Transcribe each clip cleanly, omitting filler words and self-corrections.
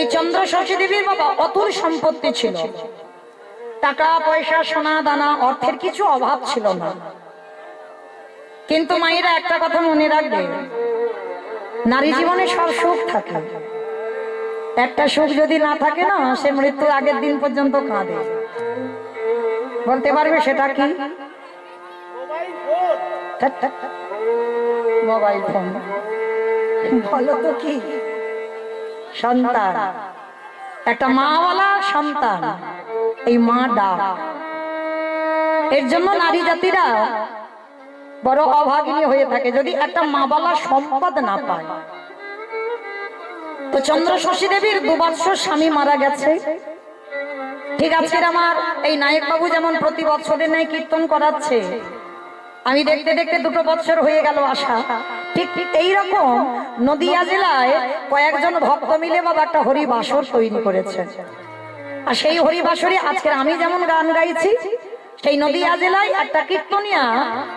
এই চন্দ্রশশী দেবীর বাবা অতুল সম্পত্তি ছিল, টাকা পয়সা সোনা দানা অর্থের কিছু অভাব ছিল না। কিন্তু মায়েরা একটা কথা মনে রাখবে, নারী জীবনে সব সুখ থাকে, একটা সুখ যদি না থাকে না, সে মৃত্যুর আগের দিন পর্যন্ত কাঁদে। বলতে পারবে সেটা কি? Mobile phone. বলো তো কি? সন্তান, একটা মাওয়ালা সন্তান, এই মা ডাক। এর জন্য নারী জাতিরা বড় অভাগিনী হয়ে থাকে যদি একটা মাওয়ালা সম্পদ না পায়। তো চন্দ্রশশী দেবীর 2 বৎসর স্বামী মারা গেছে। ঠিক আছে, আমার এই নায়ক বাবু যেমন প্রতি বছরের ন্যায় কীর্তন করাচ্ছে, আমি দেখতে দেখতে 2 বৎসর হয়ে গেল আসা। ঠিক এইরকম নদিয়া জেলায় কয়েকজন ভক্ত মিলে বাবা একটা হরিবাসর তৈরি করেছে। আর সেই হরিবাসরে আজকে আমি যেমন গান গাইছি, সেই নদিয়া জেলায় একটা কীর্তনিয়া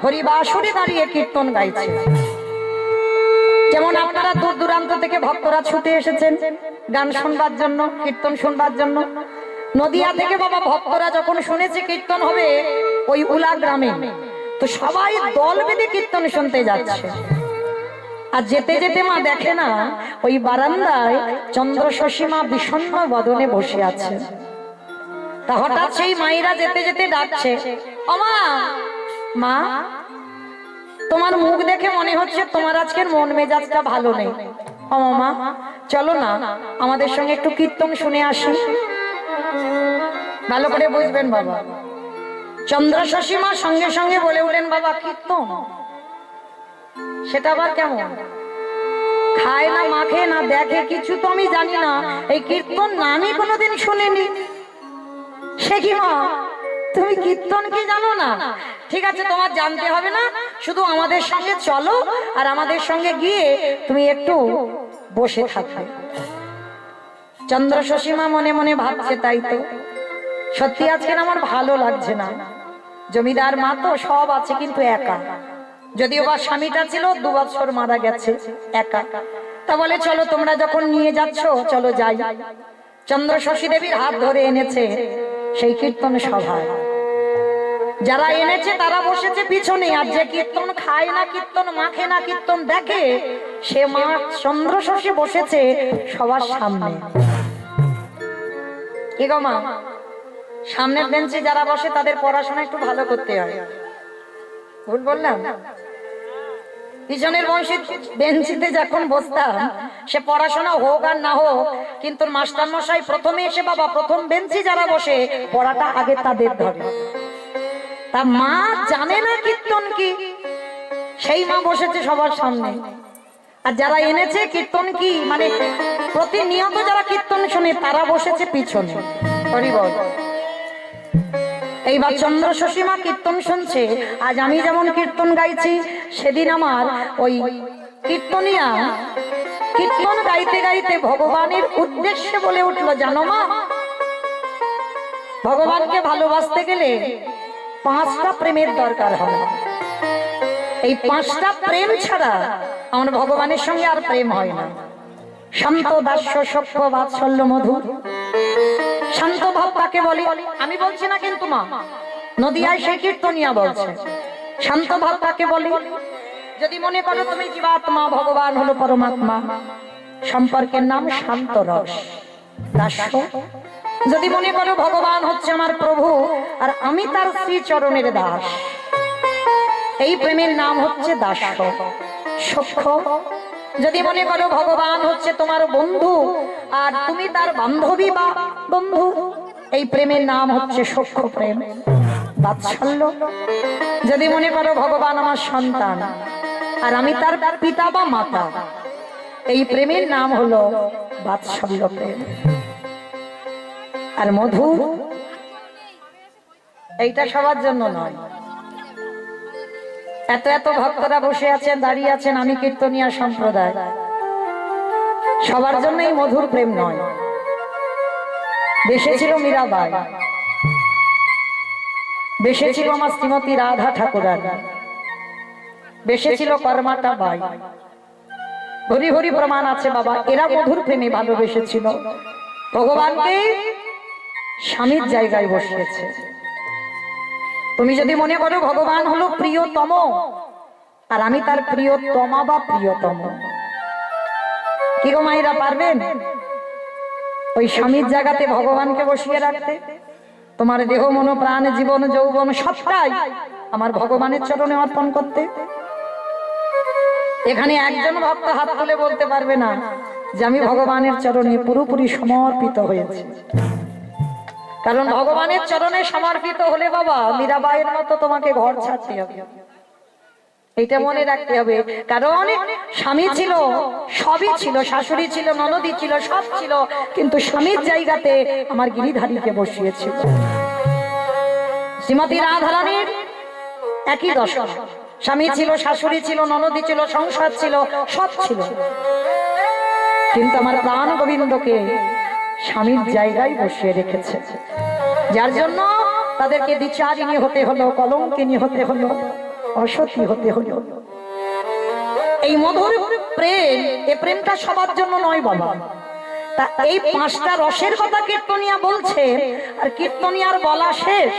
হরিবাসরে দাঁড়িয়ে কীর্তন গাইছে। যেমন আপনারা দূর দূরান্ত থেকে ভক্তরা ছুটে এসেছেন গান শুনবার জন্য, কীর্তন শুনবার জন্য। নদিয়া থেকে বাবা ভক্তরা যখন শুনেছে কীর্তন হবে ওই উলা গ্রামে, তো সবাই দল বেঁধে কীর্তন শুনতে যাচ্ছে। আর যেতে যেতে মা দেখে না ওই বারান্দায় চন্দ্রশশী মা বিষণ্ণ বদনে বসে আছে। তা হঠাৎ সেই মায়েরা যেতে যেতে ডাকছে, ওমা, মা, তোমার মুখ দেখে মনে হচ্ছে তোমার আজকের মন মেজাজটা ভালো নেই। ও মা, চলো না আমাদের সঙ্গে একটু কীর্তন শুনে আসি। ভালো করে বুঝবেন বাবা, চন্দ্রশশী মা সঙ্গে সঙ্গে বলে উঠলেন, বাবা কীর্তন সেটা আবার কেমন? খায় না, মাখে না, দেখে কিছু তো আমি জানি না, এই কীর্তন না আমি কোনোদিন শুনিনি। সে কি মা, তুমি কীর্তন কি জানো না? ঠিক আছে, তোমার জানতে হবে না, শুধু আমাদের সঙ্গে চলো আর আমাদের সঙ্গে গিয়ে তুমি একটু বসে থাকবে। চন্দ্রশশী মা মনে মনে ভাবছে, তাই তো, সত্যি আজকে আমার ভালো লাগছে না। জমিদার মা তো সব আছে কিন্তু একা, যদিও বা স্বামীটা ছিল 2 বছর মারা গেছে, একা। তা বলে চলো তোমরা যখন নিয়ে যাচ্ছ চলো যাই। চন্দ্রশশী দেবীর হাত ধরে এনেছে সেই কীর্তন সভায়। যারা এনেছে তারা বসেছে পিছনে, আর যে কীর্তন খায় না, কীর্তন মাখে না, কীর্তন দেখে, সে মা চন্দ্রশশী বসেছে সবার সামনে। কি গো মা, সামনের বেঞ্চে যারা বসে তাদের পড়াশোনা একটু ভালো করতে হয়, ভুল বললাম? পিছনের বেঞ্চিতে যখন বসতাম, সে পড়াশোনা হোক আর না হোক, কিন্তু মাস্টার মশাই প্রথমে এসে বাবা প্রথম বেঞ্চি যারা বসে পড়াটা আগে তাদের ধরে। তা মা জানে না কীর্তন কি, সেই মা বসেছে সবার সামনে। আর যারা এনেছে কীর্তন কি মানে প্রতিনিয়ত যারা কীর্তন শোনে তারা বসেছে পিছনে। হরি বল। এইবার চন্দ্রশশী মা কীর্তন শুনছে। আজ আমি যেমন কীর্তন গাইছি, সেদিন আমার ওই কীর্তনিয়া কীর্তন গাইতে গাইতে ভগবানের উদ্দেশ্যে বলে উঠলো, জানো মা, ভগবানকে ভালোবাসতে গেলে 5টা প্রেমের দরকার হয়। এই 5টা প্রেম ছাড়া আমার ভগবানের সঙ্গে আর প্রেম হয় না। শান্ত, দাস্য, সখ্য, বাৎসল্য, মধুর। শান্ত ভাব কাকে বলে আমি বলছি না কিন্তু মা, নদিয়ায় সেই কীর্তনিয়া বলছে। শান্ত ভাব কাকে বলে? যদি মনে করো তুমি জীবাত্মা, ভগবান হলো পরমাত্মা, সম্পর্কের নাম শান্ত রস, দাস্য। যদি মনে করো ভগবান হচ্ছে আমার প্রভু আর আমি তার শ্রী চরণের দাস, এই প্রেমের নাম হচ্ছে দাস্য। সখ্য, যদি মনে করো ভগবান হচ্ছে তোমার বন্ধু আর তুমি তার বান্ধবী বা বন্ধু, এই প্রেমের নাম হচ্ছে সখ্য প্রেম। বাৎসল্য, যদি মনে করো ভগবান আমার সন্তান আর আমি তার পিতা বা মাতা, এই প্রেমের নাম হলো বাৎসল্য প্রেম। আর মধু, এইটা সবার জন্য নয়। এত এত ভক্তরা বসে আছেন, দাঁড়িয়ে আছেন, আমি কীর্তনিয়া সম্প্রদায়, সবার জন্য এই মধুর প্রেম নয়। দেশে ছিল মীরাবাই, দেশে ছিল আমার শ্রীমতী রাধা ঠাকুরানী, দেশে ছিল কর্মাটা বাই, ভরি ভরি প্রমাণ আছে বাবা, এরা মধুর প্রেমে ভালোবেসেছিল, ভগবানকে স্বামীর জায়গায় বসিয়েছে। তুমি যদি মনে করো ভগবান হলো প্রিয়তম আর আমি তার প্রিয়তমা বা প্রিয়তম, কি গো মায়েরা পারবেন ওই স্বামীর জায়গাতে ভগবানকে বসিয়ে রাখতে? তোমার দেহ মন প্রাণ জীবন যৌবন সবটাই আমার ভগবানের চরণে অর্পণ করতে? এখানে একজন ভক্ত হাত তুলে বলতে পারবে না যে আমি ভগবানের চরণে পুরোপুরি সমর্পিত হয়েছি। কারণ ভগবানের চরণে সমর্পিত হলে বাবা মীরাবাইয়ের মতো তোমাকে ঘর ছাড়তে হবে, এটা মনে রাখতে হবে। কারণ স্বামী ছিল, সবই ছিল, শাশুড়ি ছিল, ননদী ছিল, সব ছিল, কিন্তু স্বামীর জায়গাতে আমার গিরিধারীকে বসিয়েছিল। শ্রীমতী রাধারানীর একই দশা, স্বামী ছিল, শাশুড়ি ছিল, ননদী ছিল, সংসার ছিল, সব ছিল, কিন্তু আমার প্রাণ গোবিন্দকে স্বামীর জায়গায় বসিয়ে রেখেছে। যার জন্য তাদেরকে বিচারিণী হতে হলো, কলঙ্কিনী হতে হলো, অসতী হতে হলো। এই মধুর প্রেম, এই প্রেমটা সবার জন্য নয় বাবা। তা এই পাঁচটা রসের কথা কীর্তনিয়া বলছে, আর কীর্তনিয়ার বলা শেষ।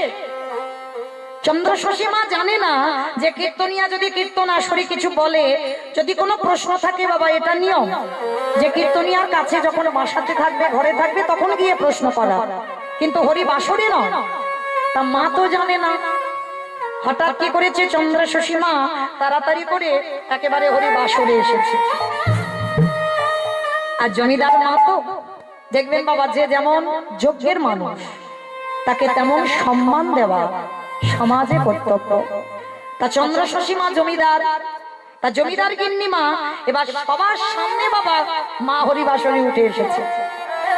চন্দ্রশশী মা জানে না যে কীর্তনিয়া যদি কীর্তন আসরে কিছু বলে, যদি কোনো প্রশ্ন থাকে বাবা, এটা নিয়ম যে কীর্তনিয়ার কাছে যখন বাসাতে থাকবে, ঘরে থাকবে, তখন গিয়ে প্রশ্ন করা, কিন্তু হরি বাসরে নয়। তা মা তো জানে না। হঠাৎ কি করেছে চন্দ্রশশী মা, তাড়াতাড়ি করে একেবারে হরি বাসরে এসেছে। আর জমিদার মা তো দেখবেন বাবা, যে যেমন যোগ্যের মানুষ তাকে তেমন সম্মান দেওয়া সমাজে কর্তব্য। তা চন্দ্রশশী মা জমিদার, তা জমিদার গিন্নি মা এবার সবার সামনে বাবা মা হরিবাসরে উঠে এসেছে,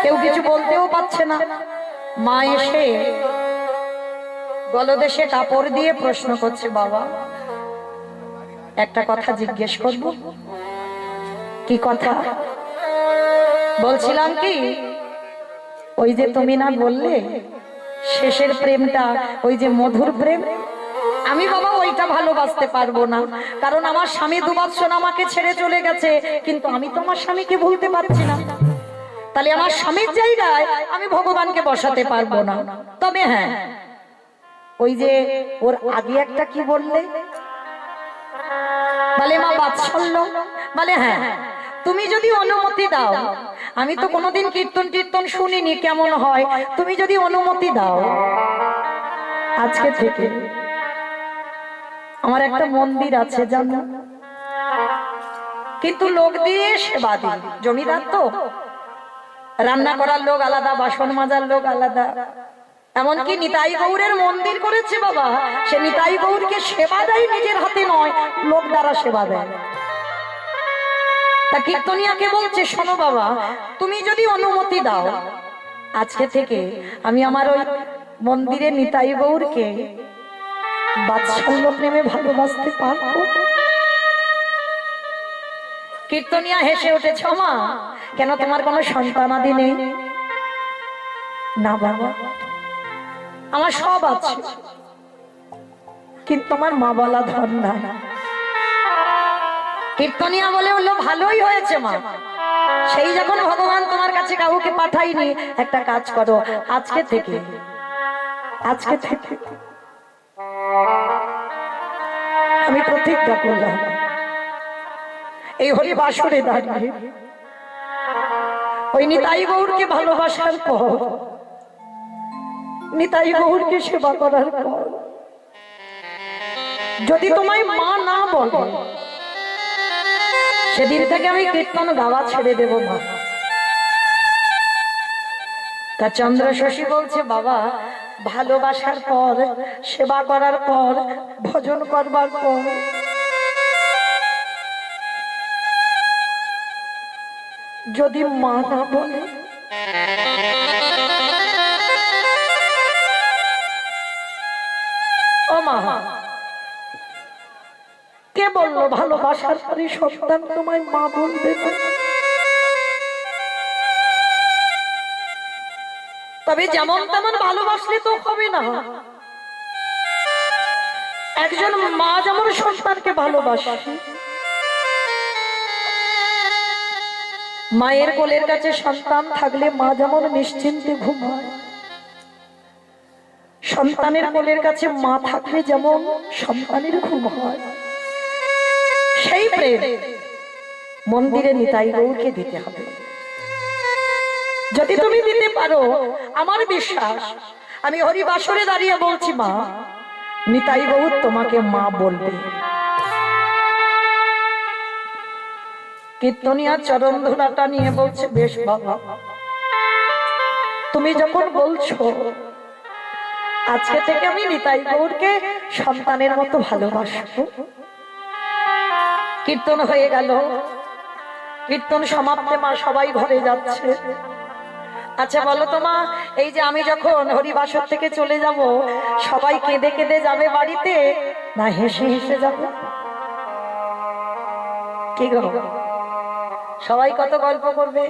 কেউ কিছু বলতেও পারছে না। মা এসে গলদেশে কাপড় দিয়ে প্রশ্ন করছে, বাবা একটা কথা জিজ্ঞেস করব। কি কথা? বলছিলাম কি, ওই যে তুমি না বললে শেষের প্রেমটা ওই যে মধুর প্রেম, আমি বাবা ওইটা ভালোবাসতে পারবো না, কারণ আমার স্বামী 2 বছর আমাকে ছেড়ে চলে গেছে, কিন্তু আমি তো আমার স্বামীকে ভুলতে পারছি না। তাহলে আমার স্বামীর জায়গায় আমি ভগবানকে বসাতে পারবো না। তবে হ্যাঁ, ওই যে ওর আগে একটা কি বললে, বলে মা বাৎসল্য, বলে হ্যাঁ তুমি যদি অনুমতি দাও, আমি তো কোনোদিন কীর্তন টির্তন শুনিনি কেমন হয়, তুমি যদি অনুমতি দাও, আজকে থেকে আমার একটা মন্দির আছে জানো, কিন্তু লোক দিয়ে সেবা দিই। জমিদার তো, রান্না করার লোক আলাদা, বাসন মাজার লোক আলাদা। এমনকি নিতাই গৌরের মন্দির করেছে বাবা, সে নিতাই গৌরকে সেবা দেয় নিজের হাতে নয়, লোক দ্বারা সেবা দেয়। তা কীর্তনিয়াকে বলছে, শোনো বাবা, তুমি যদি অনুমতি দাও, আজকে থেকে আমি আমার ওই মন্দিরে নিতাই গৌরকে বাৎসল্য প্রেমে ভালোবাসতে পারবো। কীর্তনিয়া হেসে উঠেছে, মা কেন তোমার কোনো সন্তানাদি নেই? না বাবা, আমার সব আছে, কিন্তু আমার মা বলা ধন নাই। কীর্তনিয়া বলে হলো, ভালোই হয়েছে মা, সেই যখন ভগবান তোমার কাছে কাউকে পাঠাইনি, একটা কাজ করো, আজকে থেকে আমি প্রতিজ্ঞা করলাম, এই হরিবাসরে দাঁড়িয়ে ওই নিতাই গৌরকে ভালোবাসার পর, নিতাই গৌরকে সেবা করার পর, যদি তোমায় মা না বলো, সেদিন থেকে আমি কীর্তন গাওয়া ছেড়ে দেব মা। তা চন্দ্রশশী বলছে, বাবা ভালোবাসার পর, সেবা করার পর, ভজন করবার পর যদি মা না বলে, ও মা কে বললো ভালোবাসার পরে সন্তান তোমায় মা বলবে না? তবে যেমন তেমন ভালোবাসলে তো হবে না। একজন মা যেমন সন্তানকে ভালোবাসে, মায়ের কোলের কাছে সন্তান থাকলে মা যেমন নিশ্চিন্তে ঘুমায়, সন্তানের কোলের কাছে মা থাকলে যেমন সন্তানের ঘুম হয়, সেই প্রেম মন্দিরে নিতাই গৌরকে দিতে হবে। যদি তুমি দিতে পারো, আমার বিশ্বাস, আমি হরিবাসরে দাঁড়িয়ে বলছি, মা নিতাই গৌর তোমাকে মা বলবে। কীর্তনিয়া চরণ ধুলাটা নিয়ে বলছে, বেশ বাবা, তুমি যখন বলছো, আজকে থেকে আমি নিতাই গৌরকে সন্তানের মতো ভালোবাসবো। কীর্তন হয়ে গেল, কীর্তন সমাপ্তে মা সবাই ঘরে যাচ্ছে। আচ্ছা বলো তো মা, এই যে আমি যখন হরিবাসর থেকে চলে যাব, সবাই কেঁদে কেঁদে যাবে বাড়িতে, না হেসে হেসে যাবে? কি গো, সবাই কত গল্প করবে,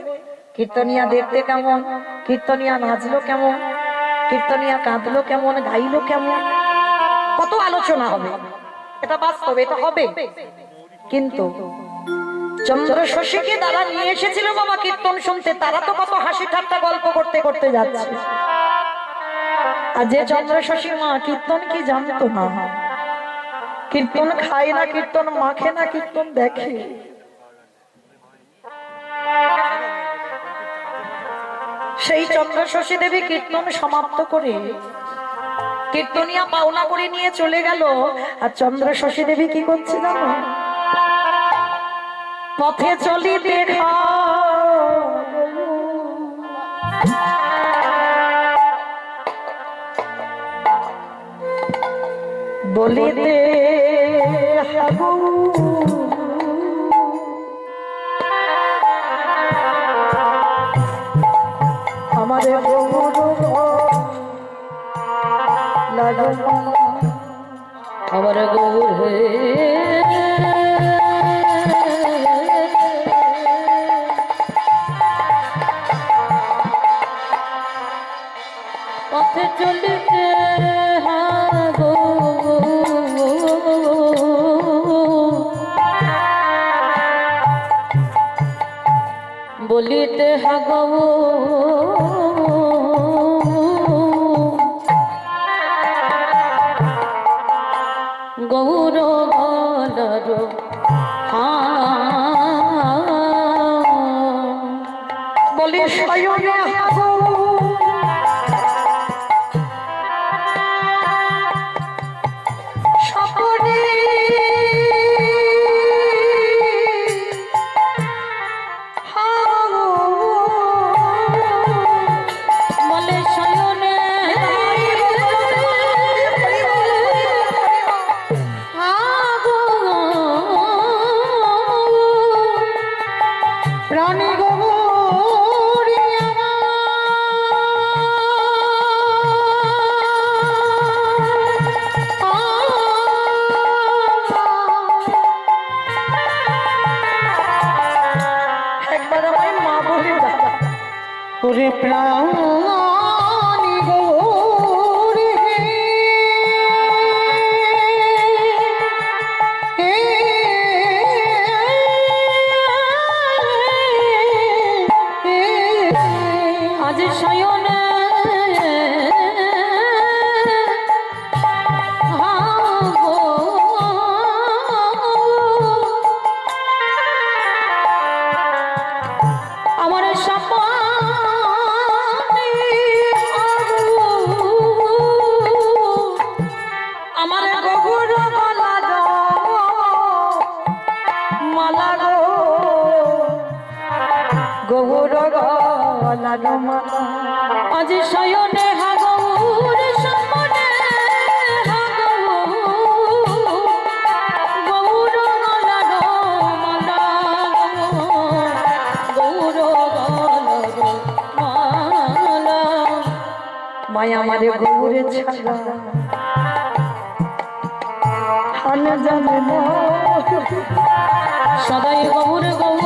কীর্তনিয়া দেখতে কেমন, কীর্তনিয়া নাচলো কেমন, কীর্তনিয়া কাঁদলো কেমন, গাইলো কেমন, কত আলোচনা হবে। এটা বাস্তব, এটা হবে। কিন্তু চন্দ্র শশীকে তারা নিয়ে এসেছিল বাবা কীর্তন শুনতে, তারা তো কত হাসি ঠাট্টা গল্প করতে করতে যাচ্ছে। আর যে চন্দ্র শশী মা কীর্তন কি জানতো না, কীর্তন খায় না, কীর্তন মাখে না, কীর্তন দেখে। সেই চন্দ্র শশী দেবী কীর্তন সমাপ্ত করে কীর্তনিয়া পাওনা করে নিয়ে চলে গেল। আর চন্দ্র শশী দেবী কি করছে জানো? পথে চলিতে বলিতে আমাদের আমার গৌর হয়ে পথে চলিতে বলিতে হাগো গৌর বলর বলি স্বয়ং প্রাণী গৌরী আজ শয়নে আমার সপ আজ শয়নে হাগৌর সম্মনে গৌর গলার মালা গৌর গলার মালা মায়া মারে গৌরে ছাড়া হান জানে না সদাই গৌর গৌর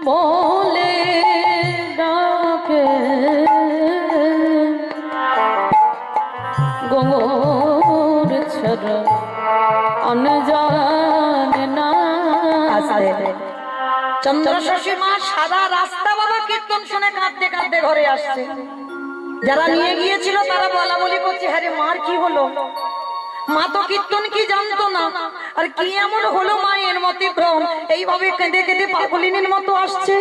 বলে ডাকে গৌর চরণ প্রাণ জানে না। চন্দ্রশশী মা সারা রাস্তা বাবা কীর্তন শুনে কাঁদতে কাঁদতে ঘরে আসছে। যারা নিয়ে গিয়েছিল তারা বলা বলি করছে, হ্যাঁ রে মার কি হলো? মা তো কীর্তন কি জানতো না, আর কি এমন হলো মায়ের মতিভ্রম, এইভাবে কেঁদে কেঁদে পাগলিনীর মতো আসছে।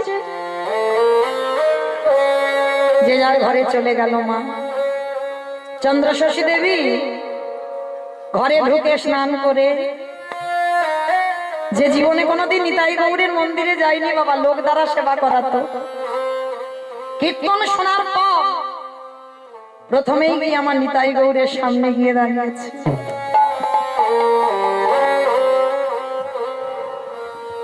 যে যার ঘরে চলে গেল মা। চন্দ্রশশী দেবী ঘরে ঢুকে স্নান করে, যে জীবনে কোনোদিন নিতাই গৌরের মন্দিরে যায়নি বাবা, লোক দ্বারা সেবা করাতো, কীর্তন শোনার পর প্রথমেই গিয়ে আমার নিতাই গৌরের সামনে গিয়ে দাঁড়িয়েছে।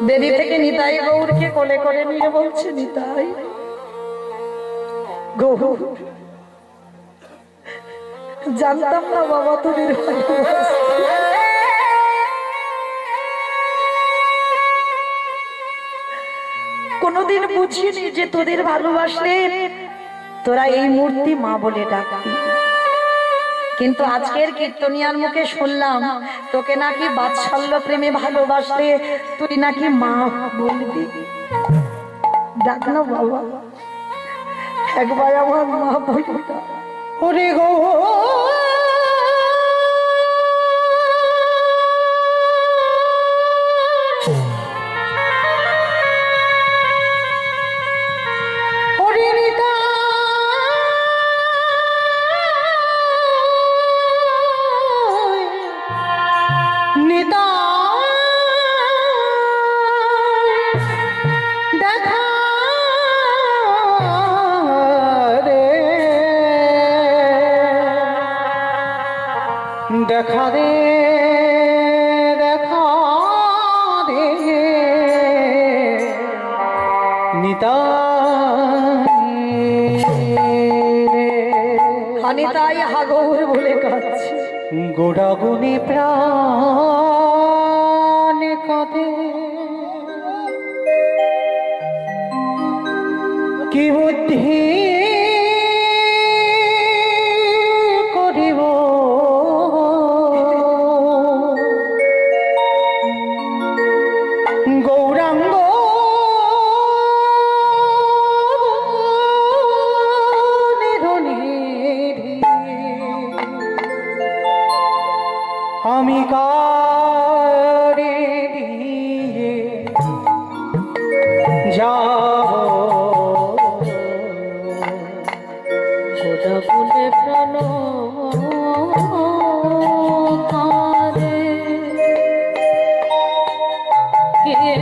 দেরি থেকে নিতাই গৌরকে কোলে করে নিয়ে বলছে, নিতাই গৌর, জানতাম না বাবা তোদের কোনদিন বুঝিনি যে তোদের ভালোবাসলে তোরা এই মূর্তি মা বলে ডাকবি, কিন্তু আজকের কীর্তনিয়ার মুখে শুনলাম তোকে নাকি বাৎসল্য প্রেমে ভালোবাসলে তুই নাকি মা বলবি। ডাক না বাবা, একবার আমার মা বলবি। ওরে গো দেখা দে, দেখা দে নিতাই হাগৌর বলে কাঁদছে। গোড়াগুনি প্রাণ কাঁদে, কি বুদ্ধি করিব গৌরাঙ্গ আমি কারে দিয়ে যাব গোটা বলে প্রাণ কারে কে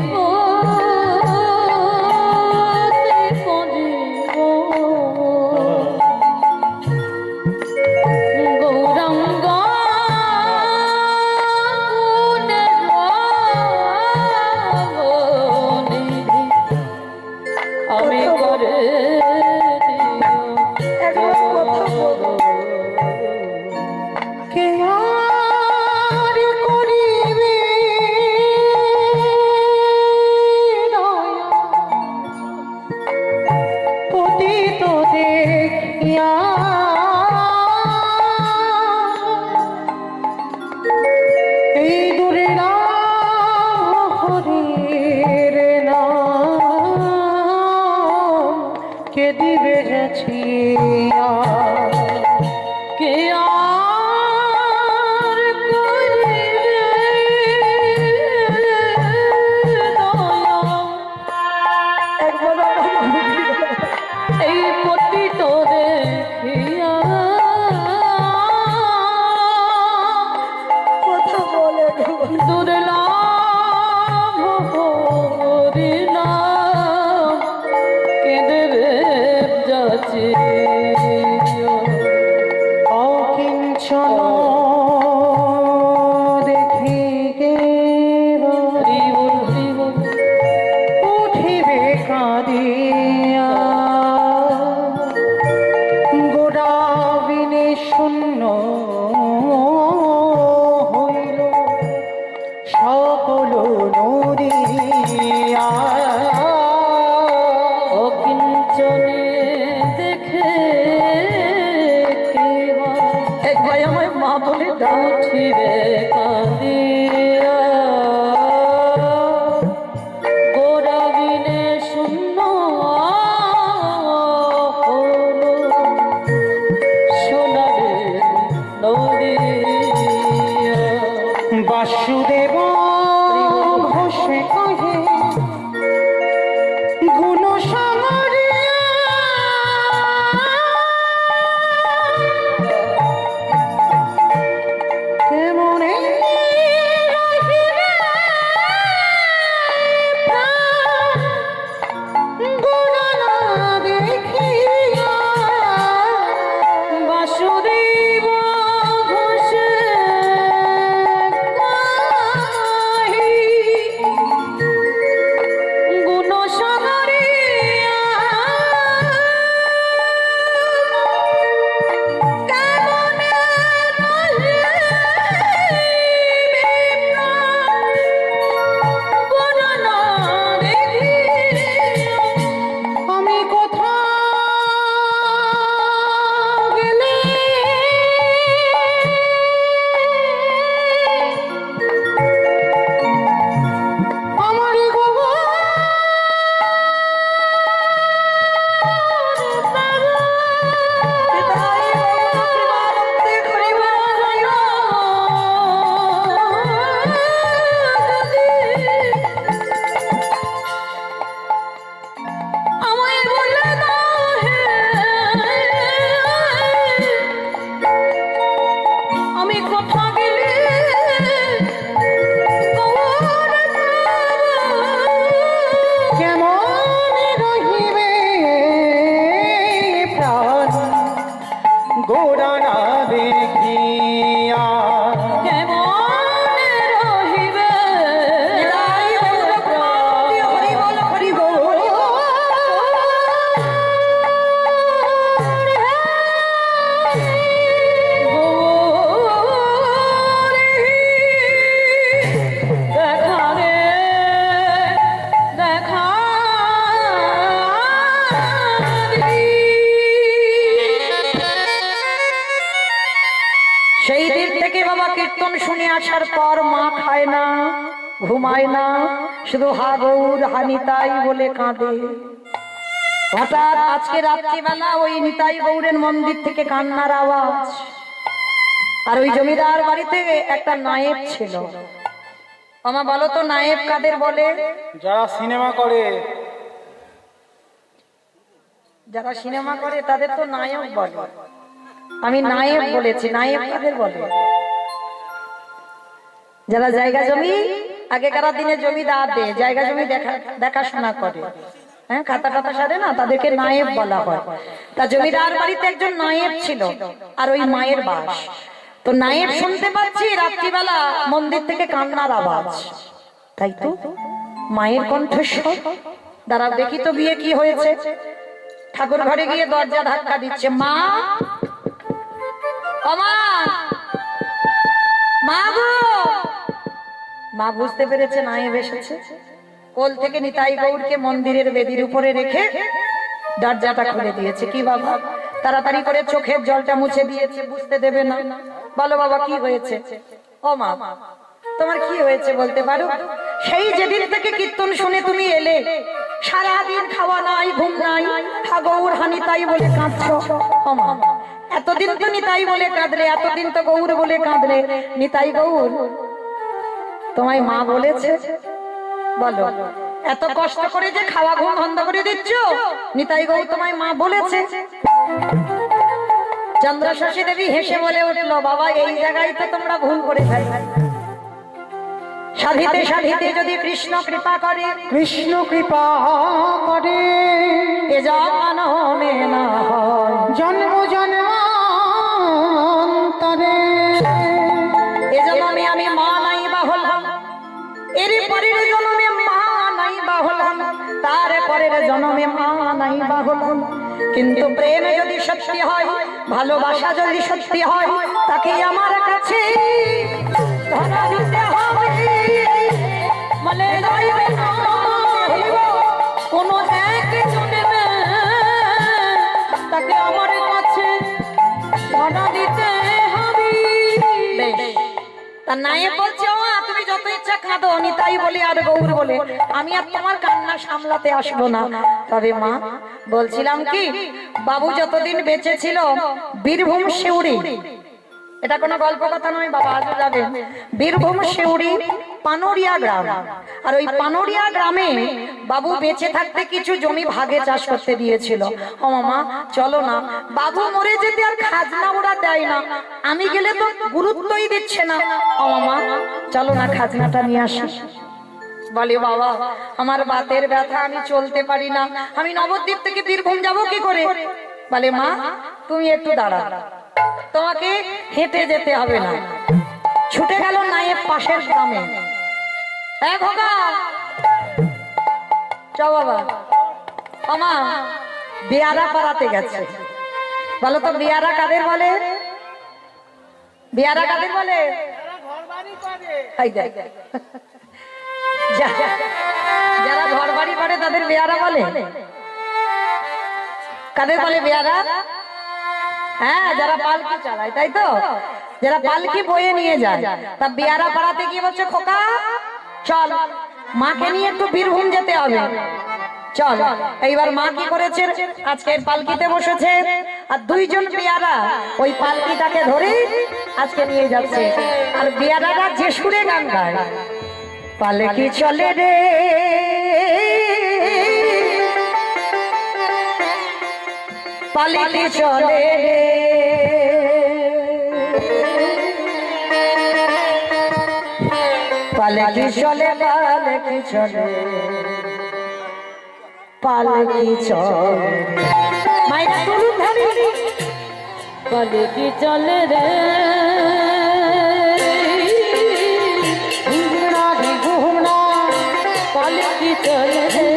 বাসুদেব ঘোষে কহে গুণ সামরিয়া কেমনে রহিবে প্রাণ গুণ না দেখিয়া বাসুদেব ঘোষে কহি গুণ সাগরিয়া কেমনে রহিবে প্রাণ গুণ না দেখিয়া আমি কোথাও গেলে আমার আমায় বলে দাও হে আমি কোথা গেলে কেমন রহিবে প্রাণ গোড়া না দেখিয়া কেমন রহিবে হরি বল হরি বল দেখা রে দেখা সেই দিন থেকে বাবা কীর্তন শুনে আসার পর মা খায় না, ঘুমায় না, শুধু হা গৌর হা নিতাই বলে কাঁদে। হঠাৎ আজকে রাত্রিবেলা ওই নিতাই গৌরের মন্দির থেকে কান্নার আওয়াজ। আর ওই জমিদার বাড়িতে একটা নায়েব ছিল। আমা বলো তো নায়েব কাদের বলে? যারা সিনেমা করে যারা সিনেমা করে তাদের তো নায়ক বলে। আমি নায়েব বলেছি, নায়েব কাদের বলে? যারা জায়গা জমি আগেকার দিনে জমিদার দেয়, জায়গা জমি দেখাশোনা করে, হ্যাঁ, খাতা টাতা সারে না, তাদেরকে নায়েব বলা হয়। তা জমিদার বাড়িতে একজন নায়েব ছিল, আর ওই মায়ের বাস। তো নায়েব শুনতে পাচ্ছি রাত্রিবেলা মন্দির থেকে কান্নার আওয়াজ, তাই তো মায়ের কণ্ঠস্বর। দাঁড়াও দেখি তো বিয়ে কি হয়েছে। ঠাকুর ঘরে গিয়ে দরজা ধাক্কা দিচ্ছে, মা ও মা, মা গো। মা বুঝতে পেরেছে নায়েব এসেছে। কোল থেকে নিতাই গৌরকে মন্দিরের বেদির উপরে রেখে দরজাটা খুলে দিয়েছে। কি বাবা, তাড়াতাড়ি করে চোখের জলটা মুছে দিয়েছে, বুঝতে দেবে না। বলো বাবা কি হয়েছে? ও মা, তোমার কি হয়েছে বলতে পারো? সেই যেদিন থেকে কীর্তন শুনে তুমি এলে, সারাদিন খাওয়া নাই, ঘুম নাই, হা গৌর হা নিতাই বলে কাঁদছো। ও মা, এতদিন তো নিতাই বলে কাঁদলে, এতদিন তো গৌর বলে কাঁদলে, নিতাই গৌর তোমায় মা বলেছে? বলো, এত কষ্ট করে যে খাওয়া ঘুম বন্ধ করে দিচ্ছ, নিতাই গৌর তোমায় মা বলেছে? চন্দ্রশাসী দেবী হেসে বলে উঠলো, বাবা এই জায়গায় তো তোমরা ভুল করে ফেলে। সাধিতে সাধিতে যদি কৃষ্ণ কৃপা করে, কৃষ্ণ কৃপা করে এ জন্মে না হয়, জন্ম জন্মান্তরে এ জন্মে আমি মা নাই বা হলাম, এর পরের জন্মে মা নাই বা হলাম, তার পরের জন্মে মা নাই বা হলাম। কিন্তু প্রেম যদি সত্যি হয়, ভালোবাসা যদি সত্যি হয়, তাকে আমার কাছে ধরা দিতে হবে। মানে কোন এক জন্মে তাকে আমার কাছে ধরা দিতে হবে। বেশ, তা নায়েব বলছে, ও মা, তুমি যত ইচ্ছা কাঁদো, নিতাই বলে আর গৌর বলে, আমি আর তোমার কান্না সামলাতে আসবো না। তবে মা, বলছিলাম কি, বাবু যতদিন বেঁচে ছিল বীরভূম শিউরি এটা কোনো গল্প কথা নয় বাবা, আজও যাবেন বীরভূম শিউড়ি পানোরিয়া গ্রাম। আর ওই পানোরিয়া গ্রামে বাবু বেঁচে থাকতে কিছু জমি ভাগে চাষ করতে দিয়েছিল। ও মামা চলো না, বাবু মরে যেতে আর খাজনা ওরা দেয় না, আমি গেলে তো গুরুত্বই দিচ্ছে না। ও মামা চলো না, খাজনাটা নিয়ে আসি। বলে বাবা আমার বাতের ব্যথা, আমি চলতে পারি না, আমি নবদ্বীপ থেকে বীরভূম যাব কি করে? বলে মা তুমি একটু দাঁড়া, তোমাকে হেঁটে যেতে হবে না। ছুটে গেল নায়েব পাশের গ্রামে। ঘোকা চ বাবা, আমা বেয়ারা পাড়াতে গেছে। বলো তো বেয়ারা কাদের বলে? বেয়ারা কাদের বলে? যারা ঘর বাড়ি করে তাদের বেয়ারা বলে। কাদের বলে বেয়ারা? হ্যাঁ, যারা পালকি চালায়, তাই তো, যারা পালকি বয়ে নিয়ে যায়। তা বেয়ারা পাড়াতে গিয়ে বলছে খোকা চল, মাকে নিয়ে একটু বীরভূম যেতে হবে, চল। এইবার মা কি করেছে, আজকের পালকিতে বসেছে আর দুইজন বেয়ারা ওই পালকিটাকে ধরে আজকে নিয়ে যাচ্ছে। আর বেয়ারারা যে সুরে গান গায়, পালকি চলে রে পালকি চলে রে, পালকি চলে পালকি চলে পালকি চলে। মাইরা তুলুন ধরে, পালকি চলে রে ঘুমনা রে ঘুমনা, পালকি চলে রে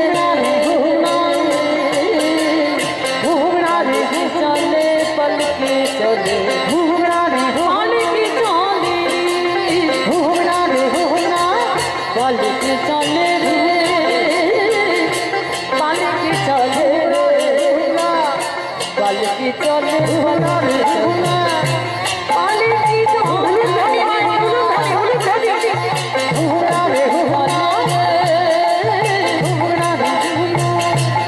ঘুমনা রে চলে পালকি চলে ঘুমনা রে পালকি চলে ঘুমনা রে ঘুমনা, পালকি চলে রে পালকি চলে রে পালকি চলে ঘুমনা রে ঘুমনা, পালকি চলে ঘুমনা রে ঘুমনা, ঘুমনা রে ঘুমনা,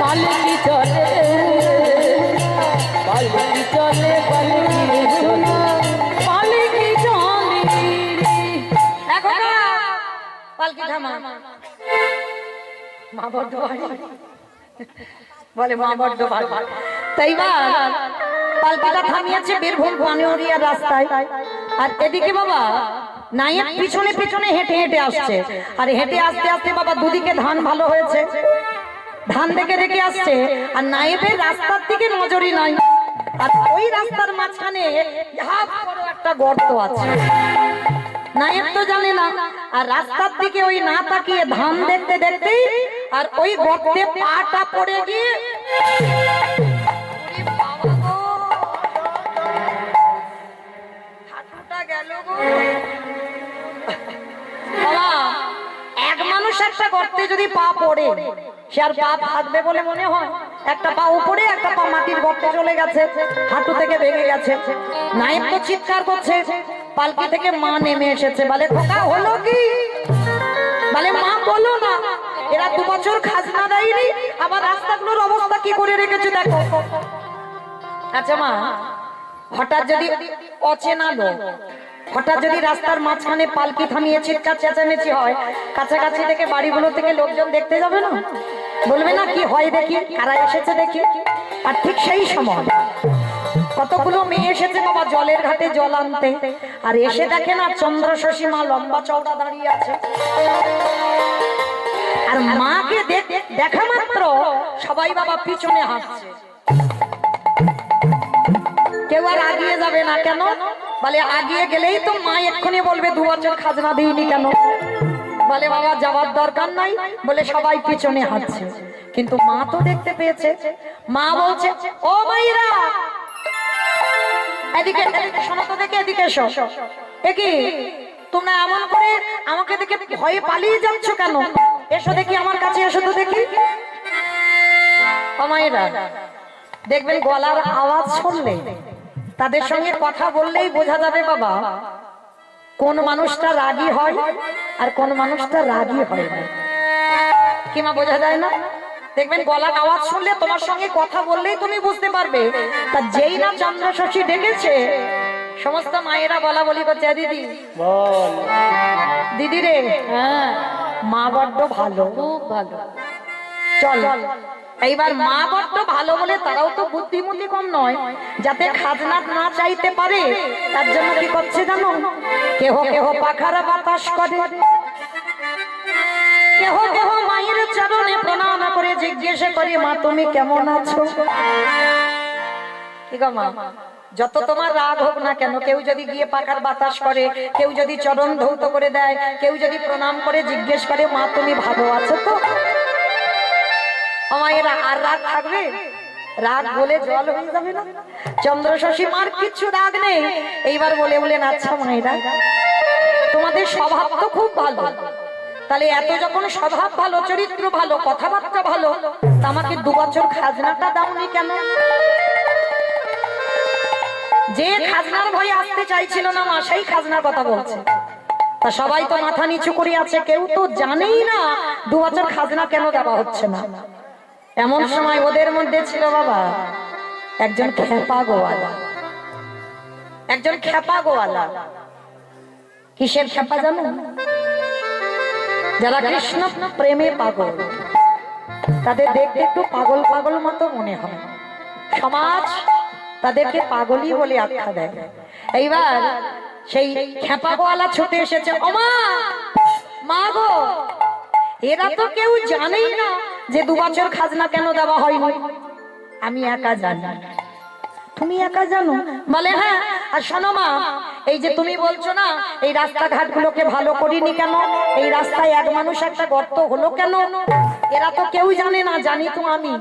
পালকি চলে পালকি চলে পালকি চলে পালকি চলে পালকি থামা। মা বড্ড ভারী বলে, মা বড্ড ভারী। তাই পালকিটা থামিয়েছে বীরভূম পানোরিয়া রাস্তায়। আর এদিকে বাবা নায়েব পিছনে পিছনে হেঁটে হেঁটে আসছে। আর হেঁটে আসতে আসতে বাবা দুদিকে ধান ভালো হয়েছে, ধান দেখে রেখে আসছে। আর নায়েবের রাস্তার দিকে নজরই নাই। আর ওই রাস্তার মাঝখানে একটা গর্ত আছে, নায়েব তো জানে না। আর রাস্তার দিকে ওই না তাকিয়ে ধান দেখতে দেখতে আর ওই গর্তে পাটা পড়ে গিয়ে হাঁটুটা গেল গো। বাবা এক মানুষ একটা গর্তে যদি পা পড়ে, সে আর পা থাকবে বলে মনে হয়? একটা পা উপরে, একটা পা মাটির গর্তে চলে গেছে, হাঁটু থেকে ভেঙে গেছে। নায়েব তো চিৎকার করছে। পালকি থেকে মা নেমে এসেছে, বলে খোকা হলো কি? বলে মা বলো না, এরা 2 বছর খাজনা দেয়নি, আবার রাস্তাগুলোর অবস্থা কি করে রেখেছে দেখো। আচ্ছা মা, হঠাৎ যদি অচেনা লোক হঠাৎ যদি রাস্তার মাঝখানে পালকি থামিয়ে চিৎকার চেঁচামেচি হয়, কাছাকাছি থেকে বাড়িগুলো থেকে লোকজন দেখতে যাবে না? বলবে না কি হয় দেখি, কারা এসেছে দেখি। আর ঠিক সেই সময় কতগুলো মেয়ে এসেছে বাবা জলের ঘাটে জল আনতে। আর এসে দেখে না চন্দ্র শশী মা লম্বা চওড়া দাঁড়িয়ে আছে। আর মাকে দেখা মাত্র সবাই বাবা পিছনে হাঁটছে, কেউ আর আগিয়ে যাবে না। কেন? বলে আগিয়ে গেলেই তো মা এক্ষুনি বলবে 2 বছর খাজনা দিইনি কেন। বলে বাবা যাওয়ার দরকার নাই, বলে সবাই পিছনে হাঁটছে। কিন্তু মা তো দেখতে পেয়েছে। মা বলছে ও মাইরা এদিকে শোনো তো দেখে, এদিকে এসো। একি তোমরা এমন করে আমাকে দেখে ভয়ে পালিয়ে যাচ্ছ কেন? এসো দেখি আমার কাছে, এসো তো দেখি। ও মাইরা দেখবেন গলার আওয়াজ শুনলে, তাদের সঙ্গে কথা বললেই বোঝা যাবে বাবা কোন মানুষটা রাগী হয় আর কোন মানুষটা রাগী হয় না। কি মা বোঝা যায় না? দেখবেন গলার আওয়াজ শুনলে তোমার সঙ্গে কথা বললেই তুমি বুঝতে পারবে। তা যেই না চন্দ্র শশী ডেকেছে সমস্ত মায়েরা বলা বলি করছে, দিদি বল দিদি রে, হ্যাঁ মা বড্ড ভালো, খুব ভালো। চল এইবার মা বড্ড ভালো বলে তারাও তো বুদ্ধিমতী কম নয়, যাতে খাজনা না চাইতে পারে তার জন্য কি করছে জানো, কেহ কেহ পাখারা বাতাস করে, কেহ কেহ মায়ের চরণে প্রণাম করে জিজ্ঞেস করে, মা তুমি কেমন আছো? কি গো মা, যত তোমার রাগ হোক না কেন, কেউ যদি গিয়ে পাখার বাতাস করে, কেউ যদি চরণ ধৌত করে দেয়, কেউ যদি প্রণাম করে জিজ্ঞেস করে, মা তুমি ভালো আছো তো? মায়েরা আর রাগ থাকবে? রাগ বলে জল হয়ে যাবে না? চন্দ্র শশী মার কিচ্ছু রাগ নেই, এইবার বলে বলেন, আচ্ছা মায়েরা তোমাদের স্বভাব তো খুব ভালো, তাহলে এত যখন স্বভাব ভালো, চরিত্র ভালো, কথাবার্তা ভালো, তা আমাকে 2 বছর খাজনাটা দাওনি কেন? যে খাজনার ভয়ে আসতে চাইছিল না মা, সেই খাজনার কথা বলছে। তা সবাই তো মাথা নিচু করে আছে, কেউ তো জানেই না 2 বছর খাজনা কেন দেওয়া হচ্ছে না। এমন সময় ওদের মধ্যে ছিল বাবা একজন খেপা গোয়ালা, একজন খেপা গোয়ালা। কিসের খেপা জানো? যারা কৃষ্ণ প্রেমে পাগল, তাদের দেখতে একটু পাগল পাগল মতো মনে হয়, সমাজ তাদেরকে পাগলই বলে আখ্যা দেয়। এইবার সেই খেপা গোয়ালা ছুটে এসেছে, ওমা মা গো, এরা তো কেউ জানেই না যে 2 বছর খাজনা কেন দেওয়া হয়নি, আমি একা জানি। তুমি একা জানো? বলে হ্যাঁ। আর শোনো মা, এই যে তুমি বলছো না এই রাস্তাঘাট গুলোকে ভালো করিনি কেন, এই রাস্তায় এক মানুষ একটা গর্ত হলো কেন, এরা তো কেউ জানে না, জানি তো আমি।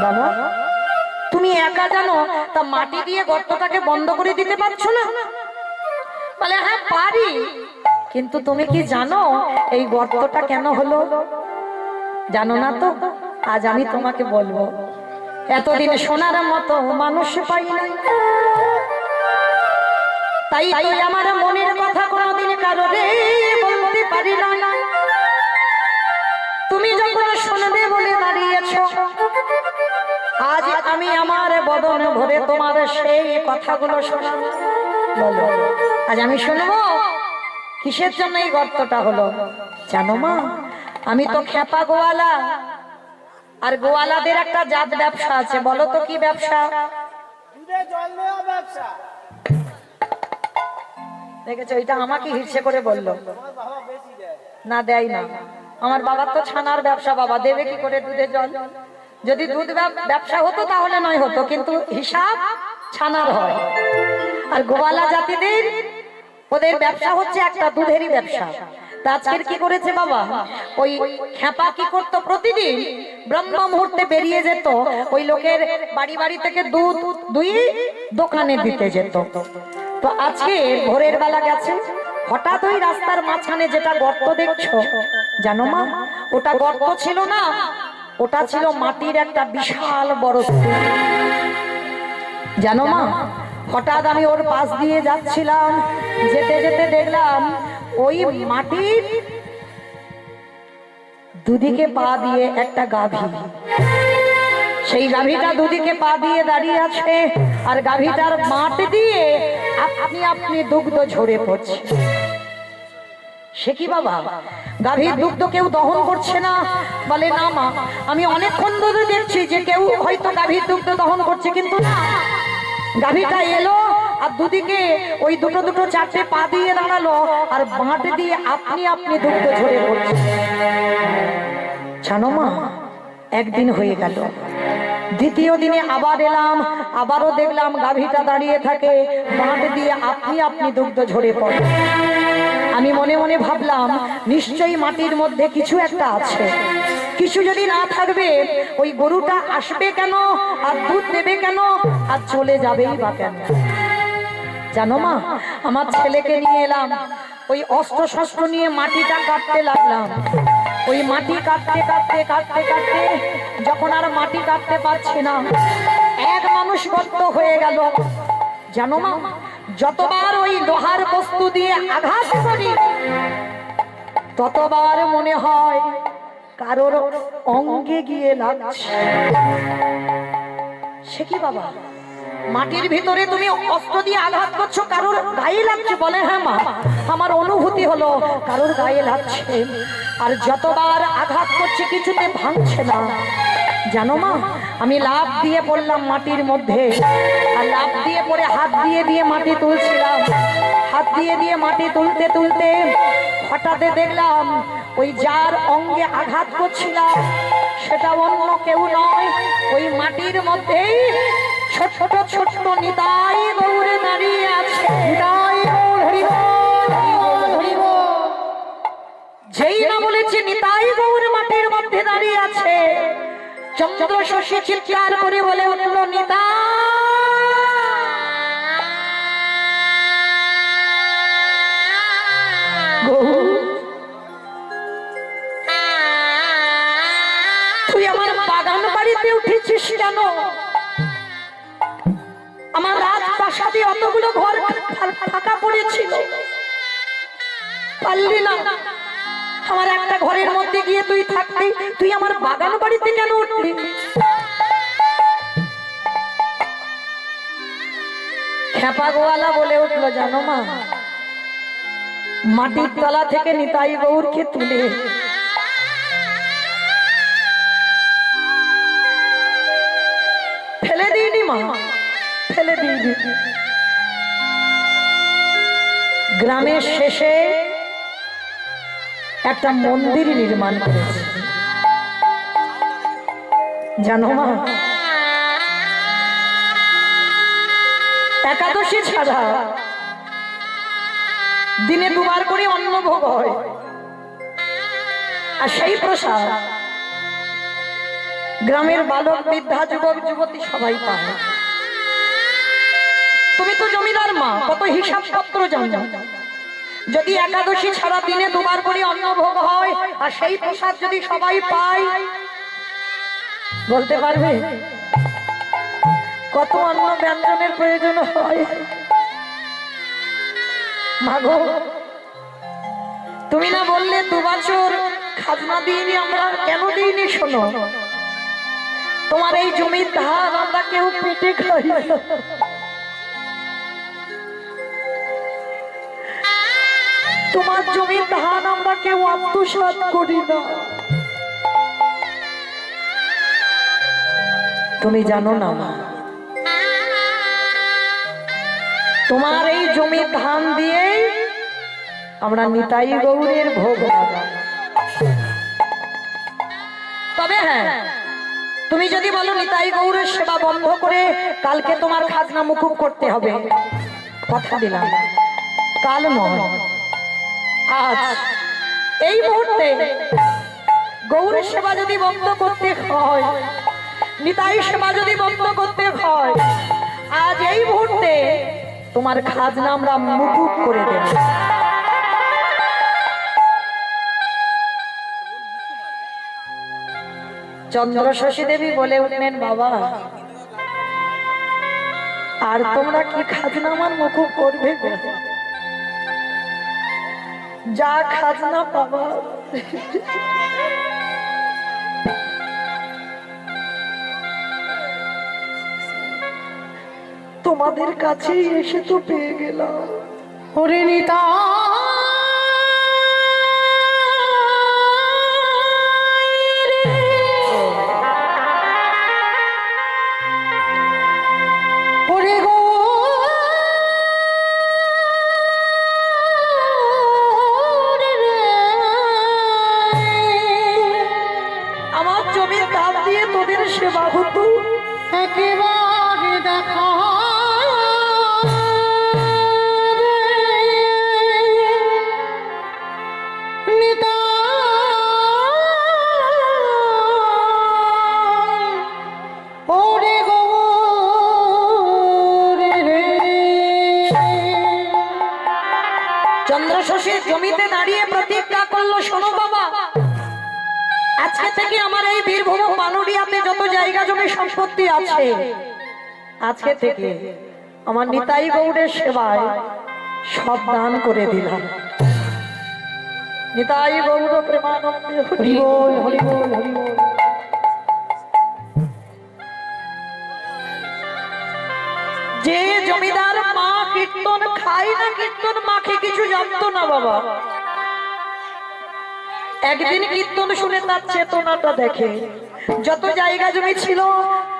বাবা তুমি একা জানো, তা মাটি দিয়ে গর্তটাকে বন্ধ করে দিতে পারছো না? বলে হ্যাঁ পারি, কিন্তু তুমি কি জানো এই গর্তটা কেন হলো? জানো না তো, আজ আমি তোমাকে বলবো। এতদিন সোনার মতো মানুষ পাই নাই, তাই আমার মনের কথা কোনোদিন কারোরে বলতে পারি না। তুমি যখন শুনবে বলে দাঁড়িয়েছ, আজ আমি আমার বদন ভরে তোমার সেই কথাগুলো শোনাবো। বলো আজ আমি শুনবো কিসের জন্য এই গর্তটা হলো? জানো মা, আমি তো খেপা গোয়ালা, আর গোয়ালাদের একটা জাত ব্যবসা আছে। বলো তো কি ব্যবসা? দেখেছো, এটা আমাকে হিরসে করে বললো, না দেয় না। আমার বাবার তো ছানার ব্যবসা, বাবা দেবে কি করে দুধে জল? যদি দুধ ব্যবসা হতো তাহলে নয় হতো, কিন্তু হিসাব ছানার হয়। আর গোয়ালা জাতিদের ওদের ব্যবসা হচ্ছে একটা দুধেরই ব্যবসা। তা আজকের কি করেছে বাবা, ওই খেপা কি করতো, প্রতিদিন ব্রহ্ম মুহূর্তে বেরিয়ে যেত, ওই লোকের বাড়ি বাড়ি থেকে দুধ দুই দোকানে দিতে যেত। তো আজকে ভোরের বেলা গেছে, হঠাৎ ওই রাস্তার মাঝখানে যেটা গর্ত দেখছো, জানো মা ওটা গর্ত ছিল না, ওটা ছিল মাটির একটা বিশাল বড় স্তূপ। জানো মা, হঠাৎ আমি ওর পাশ দিয়ে যাচ্ছিলাম, যেতে যেতে দেখলাম ওই মাটির দুদিকে পা দিয়ে একটা গাভী, সেই গাভীটা দুদিকে পা দিয়ে দাঁড়িয়ে আছে, আর গাভীটার মাঠ দিয়ে আপনি আপনি দুগ্ধ ঝরে পড়ছে। সে কি বাবা, গাভীর দুগ্ধ কেউ দহন করছে না? বলে না মা, আমি অনেকক্ষণ ধরে দেখছি যে কেউ হয়তো গাভীর দুগ্ধ দহন করছে, কিন্তু না, গাভীটা এলো আর দুদিকে ওই দুটো দুটো চারটে পা দিয়ে দাঁড়ালো, আর মাঠ দিয়ে আপনি আপনি দুগ্ধ ঝরে পড়ছে। জানো মা, একদিন হয়ে গেল, দ্বিতীয় দিনে আবার এলাম, আবারও দেখলাম গাভীটা দাঁড়িয়ে থাকে, মাঠ দিয়ে আপনি আপনি দুগ্ধ ঝরে পড়ে। আমি মনে মনে ভাবলাম নিশ্চয়ই মাটির মধ্যে কিছু একটা আছে, কিছু যদি না থাকবে ওই গরুটা আসবে কেন, আর দুধ দেবে কেন, আর চলে যাবেই বা কেন? জানো মা, আমার ছেলেকে নিয়ে এলাম, ওই অস্ত্র শস্ত্র নিয়ে মাটিটা কাটতে লাগলাম। ওই মাটি কাটতে কাটতে কাটতে কাটতে যখন আর মাটি কাটতে পারছি না, এক মানুষ গর্ত হয়ে গেল। জানো মা, যতবার ওই লোহার বস্তু দিয়ে আঘাত করি, ততবার মনে হয় কারোর অঙ্গে গিয়ে লাগছে। সে কি বাবা, মাটির ভিতরে তুমি অস্ত্র দিয়ে আঘাত করছো, কারোর গায়ে লাগছে? বলে হ্যাঁ মা, আমার অনুভূতি হলো কারোর গায়ে লাগছে। আর যতবার আঘাত করছে কিছুতে ভাঙছে না। জানো মা, আমি লাফ দিয়ে পড়লাম মাটির মধ্যে, আর লাফ দিয়ে পড়ে হাত দিয়ে দিয়ে মাটি তুলছিলাম। হাত দিয়ে দিয়ে মাটি তুলতে তুলতে হঠাৎ দেখলাম ওই যার অঙ্গে আঘাত করছিলাম সেটা অন্য কেউ নয়, ওই মাটির মধ্যেই ছোট ছোট নিতাই গৌরে দাঁড়িয়ে আছে। নিতাই গৌর হরি বল, হরি বল, হরি বল। যেই না বলেছে নিতাই গৌর মাটির মধ্যে দাঁড়িয়ে আছে, চন্দ্র শশী চিৎকার করে বলে উঠল নিতাই। তুই আমার বাগান বাড়িতে উঠেছিস কেন? আমার রাজপ্রাসাদে অতগুলো ঘর ফাঁকা পড়েছিল, পারলি না আমার একটা ঘরের মধ্যে গিয়ে তুই থাকবি, তুই আমার বাগান বাড়িতে কেন উঠলি? খেপা গোয়ালা বলে উঠলো, জানো মা, মাটির তলা থেকে নিতাই গৌরকে তুলে ফেলে দিইনি মা, ফেলে দিইনি। গ্রামের শেষে একটা মন্দির নির্মাণ করেছে। জানো মা, একাদশী ছাড়া দিনে দুবার করে অন্ন ভোগ হয়, আর সেই প্রসাদ গ্রামের বালক বৃদ্ধা যুবক যুবতী সবাই পায়। তুমি তো জমিদার মা, কত হিসাব পত্র জানো। যদি একাদশী ছাড়া দিনে দুবার করে অন্ন ভোগ হয় আর সেই প্রসাদ যদি সবাই পায়, বলতে পারবে কত অন্ন ব্যঞ্জনের প্রয়োজন হয়? মাগো, তুমি না বললে 2 বছর খাজনা দিইনি আমরা? কেন দিইনি শোনো, তোমার এই জমির ধান আমরা কেউ পেটে খাই না। তোমার জমির ধান আমরা কেউ আত্মসাৎ করি না। তুমি জানো না মা, তোমার এই জমির ধান দিয়ে আমরা নিতাই গৌরের ভোগ লাগাই। তবে হ্যাঁ, তুমি যদি বলো নিতাই গৌরের সেবা বন্ধ করে কালকে তোমার খাজনা মুকুব করতে হবে, কথা দিলাম কাল নয় আজ এই মুহূর্তে গৌরের সেবা যদি বন্ধ করতে হয়, নিতাই সেবা যদি বন্ধ করতে হয়, আজ এই মুহূর্তে তোমার খাজনা আমরা মুকুব করে দেব। চন্দ্র শশী দেবী বলে উঠলেন, বাবা আর তোমরা কি খাজনা আমার মুকুব করবে? যা খাজনা পাবা তোমাদের কাছেই এসে তো পেয়ে গেলাম। ওরে নিতাই রে, ওরে গো আমার জমির দাম দিয়ে তোদের সেবা হতো, একেবারে দেখা চন্দ্র শশী জমিতে দাঁড়িয়ে প্রতিজ্ঞা করলো, শোনো বাবা, আজকে থেকে আমার এই বীরভূম পানুরিয়াতে যত জায়গা জমি সম্পত্তি আছে, আজকে থেকে আমার নিতাই গৌড়ের সেবায় সব দান করে দিলাম। নিতাই গৌড় প্রেমানন্দে হরি বল, হরি বল, হরি বল। জমিদার মা কীর্তন খায় না কীর্তন মাকে কিছু জানতো না বাবা। একদিন কীর্তন শুনে তার চেতনাটা দেখে, যত জায়গা জমি ছিল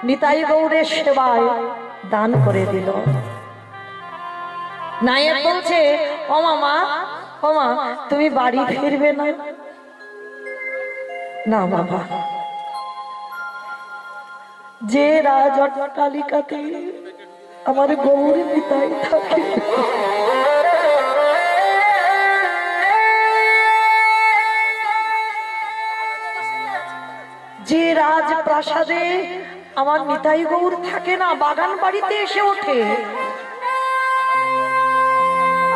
নিতাই গৌরের সেবায় দান করে দিল। নায়েব বলছে, ও মামা, ও মা, তুমি বাড়ি ফিরবে না? না বাবা, যে রাজ অট্টালিকাতে আমার গৌর নিতাই থাকে, যে রাজপ্রাসাদে আমার নিতাই গৌর থাকে না, বাগান বাড়িতে এসে ওঠে,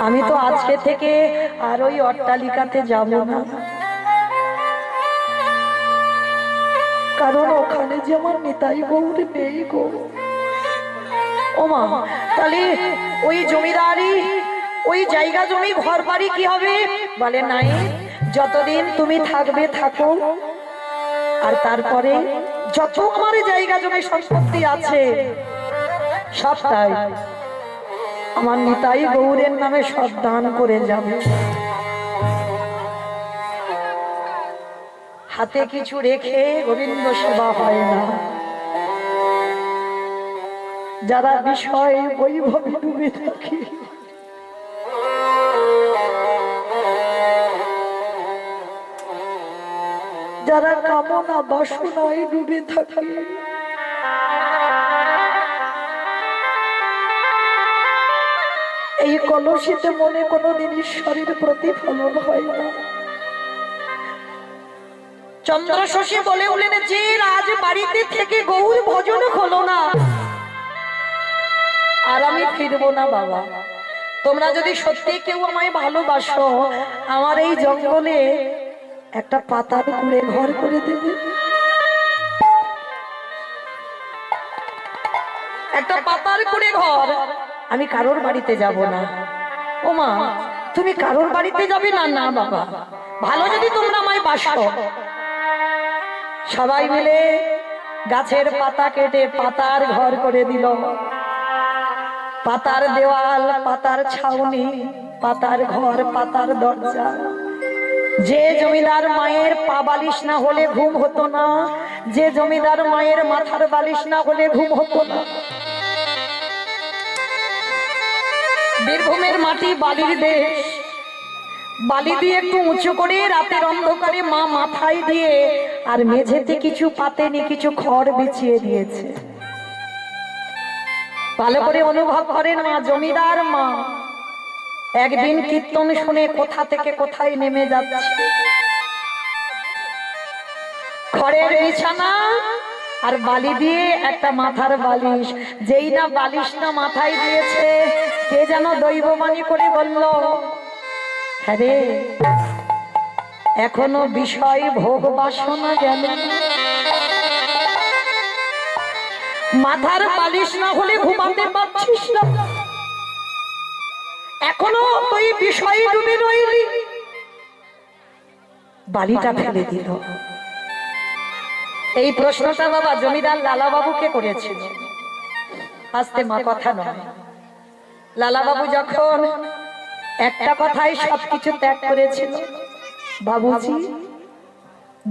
আমি তো আজকে থেকে আর ওই অট্টালিকাতে যাব না, কারণ ওখানে যে আমার নিতাই গৌর নেই গো। ও মা, তাহলে ওই জমিদারি, ওই জায়গা জমি ঘর বাড়ি কি হবে? বলে নাই, যতদিন তুমি থাকবে থাকো, আর তারপরে যত আমার জায়গা জমি সম্পত্তি আছে সবটাই আমার নিতাই গৌরের নামে সব দান করে যাবে। হাতে কিছু রেখে গোবিন্দ সেবা হয় না। যারা বিষয় বৈভবে ডুবে থাকে, যারা কামনা বাসনায় ডুবে থাকে, এই কলসিতে মনে কোনোদিন ঈশ্বরের প্রতিফলন হয় না। চন্দ্র শশী বলে উঠলেন, যে রাজ বাড়িতে থেকে গৌর ভজন হলো না, আর আমি ফিরবো না বাবা। তোমরা যদি সত্যি কেউ আমায় ভালোবাসো, আমার এই জঙ্গলে একটা পাতার কুড়ে ঘর করে দেবে, একটা পাতার কুড়ে ঘর। আমি কারোর বাড়িতে যাব না। ও মা, তুমি কারোর বাড়িতে যাবে না? না বাবা, ভালো যদি তোমরা আমায় বাসো। সবাই মিলে গাছের পাতা কেটে পাতার ঘর করে দিল, পাতার দেওয়াল, পাতার ছাউনি, পাতার ঘর, পাতার দরজা। যে জমিদার মায়ের পা বালিশ না হলে ঘুম হতো না, যে জমিদার মায়ের মাথার বালিশ না হলে ঘুম হতো না। বীরভূমের মাটি বালির দেশ, বালি দিয়ে একটু উঁচু করে রাতের অন্ধকারে মা মাথায় দিয়ে আর মেঝেতে কিছু পাতেনি, কিছু খড় বিছিয়ে দিয়েছে। ভালো করে অনুভব করেন মা, জমিদার মা একদিন কীর্তন শুনে কোথা থেকে কোথায় নেমে যাচ্ছে, খড়ের বিছানা আর বালি দিয়ে একটা মাথার বালিশ। যেই না বালিশটা মাথায় দিয়েছে, কে যেন দৈববাণী করে বলল, হ্যাঁ রে, এখনো বিষয় ভোগ বাসনা গেল না। মাথার বালিশ না হলে ঘুমাতে পারছিস না, এখনো তুই বিষয় ডুবে রইলি। বালিটা ফেলে দিল। এই প্রশ্নটা বাবা জমিদার লালা বাবুকে করেছিল। আস্তে মা, কথা নয়। লালা বাবু যখন একটা কথাই সবকিছু ত্যাগ করেছিল, বাবুজি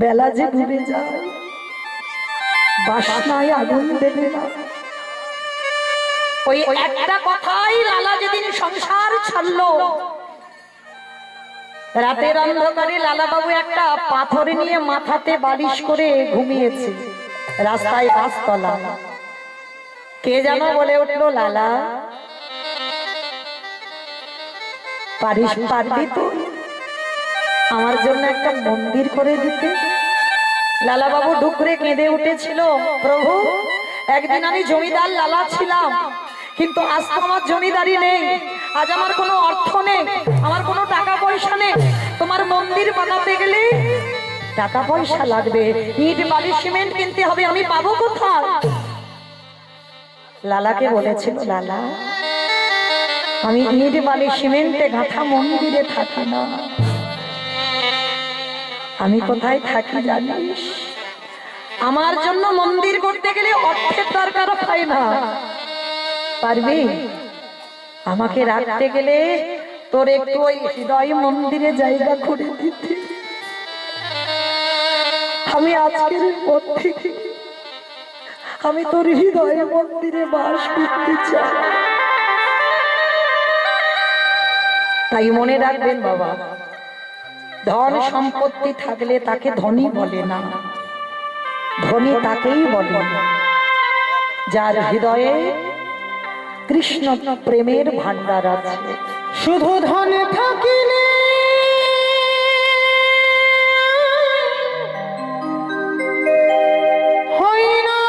বেলা যে ডুবে যায়, বাসনায় আগুন দেবে না। ওই একটা কথাই লালা যেদিন সংসার ছাড়লো, রাতের অন্ধকারে লালা বাবু একটা পাথর নিয়ে মাথাতে বালিশ করে ঘুমিয়েছে রাস্তায় গাছতলা। কে যেন বলে উঠলো, লালা পারবি তো আমার জন্য একটা মন্দির করে দিতে? লালা বাবু ডুকরে কেঁদে উঠেছিল, প্রভু একদিন আমি জমিদার লালা ছিলাম, কিন্তু আজ তো আমার জমিদারি নেই, আজ আমার কোনো অর্থ নেই, আমার কোনো টাকা পয়সা নেই। তোমার মন্দির বানাতে গেলে টাকা পয়সা লাগবে, ইট বালি সিমেন্ট কিনতে হবে, আমি পাবো কোথায়? লালাকে বলেছিল, লালা আমি ইট বালি সিমেন্টে গাঁথা মন্দিরে থাকি না, আমি কোথায় থাকি জানিস? আমার জন্য মন্দির করতে গেলে অর্থের দরকার হয় না। পারবি? আমাকে রাখতে গেলে তোর একটু ওই হৃদয় মন্দিরে জায়গা করে দিতে। আমি আজকের পর থেকে আমি তোর হৃদয় মন্দিরে বাস করতে চাই। তাই মনে রাখবেন বাবা, ধন সম্পত্তি থাকলে তাকে ধনী বলে না, ধনী তাকেই বলে যার হৃদয়ে কৃষ্ণ প্রেমের ভান্ডার আছে। শুধু ধনে থাকিলে হয় না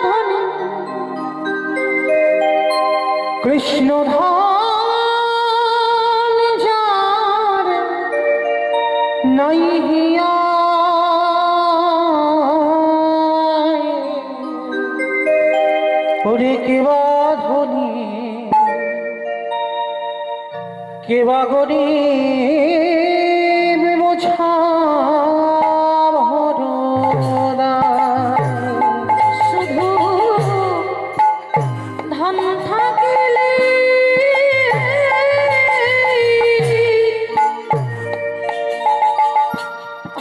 ধনী, কৃষ্ণ ধন যার নাই হিয়া ওরে কেবা ধনী কেবা গরিব বোঝা ভরা। শুধু ধন থাকিলে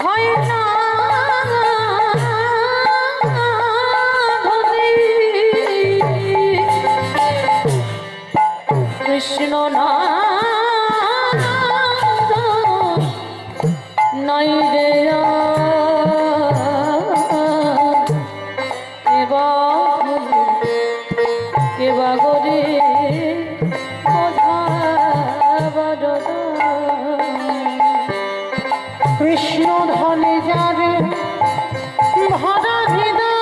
হয় না ধনী, কৃষ্ণ নাই রে কেবা কেবা গরে কৃষ্ণ ধনে যারে ভরা হৃদয়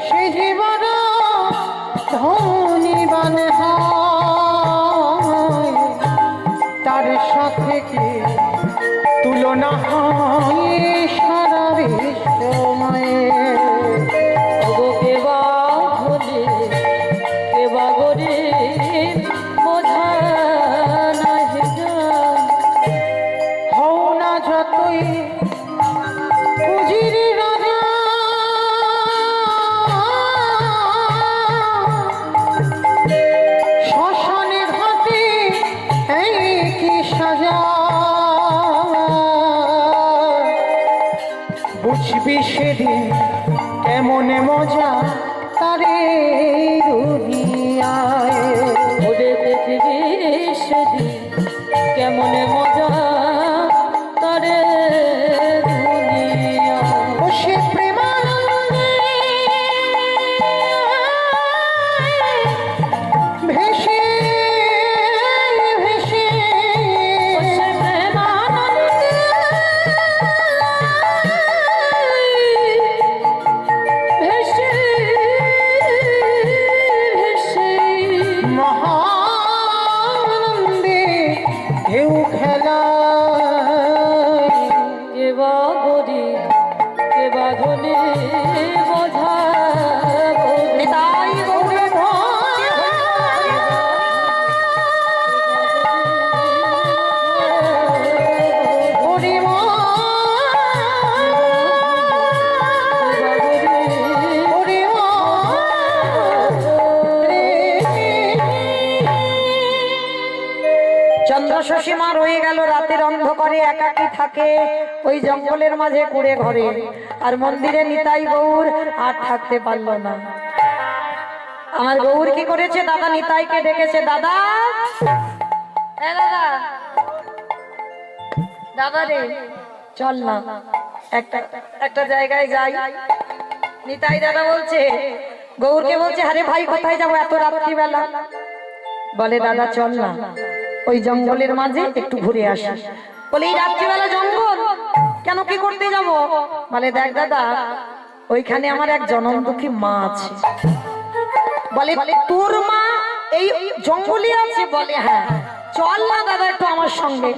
সে যে বড় ধনীবান হয়, তার সাথে কি তুলনা হয় সারা বিশ্বময়ে। কেবা হলে কেবা গরে বোঝা নাহি যায়। হও না যতই পুঁজির রাজা, শ্মশানে ঘাটে এই কি সাজা, বুঝবি সেদিন কেমন মজা তারে দুনিয়ায়। ওরে দেখবি সেদিন কেমন মজা তারে দুনিয়া। ও সে প্রেমানন্দে ভেসে ভেসে সে প্রেমানন্দে ভেসে ভেসে মহানন্দে ঢেউ খেলা। কেবা গরি কেবা ধনে বোঝা নিতাই গৌর চন্দ্রশশী মা রয়ে গেল রাতের অন্ধকারে, একাকী থাকে ওই জঙ্গলের মাঝে কুড়ে ঘরে। আর মন্দিরে নিতাই গৌর আর থাকতে পারলো না। আমার গৌর কি করেছে, দাদা নিতাইকে ডেকেছে, দাদা এ দাদা, দাদা রে চল না একটা একটা জায়গায় যাই। নিতাই দাদা বলছে, গৌরকে বলছে, আরে ভাই কোথায় যাবো এত রাত্রিবেলা? বলে দাদা চল না ওই জঙ্গলের মাঝে একটু ঘুরে আসি। বলে এই রাত্রিবেলা জঙ্গল কেন, কি করতে যাব? বলে দেখ দাদা, ওইখানে আমার এক জনম দুঃখী মা আছে। বলে তোর মা এই জঙ্গলে আছে? বলে হ্যাঁ। চল না দাদা একটু আমার সঙ্গে।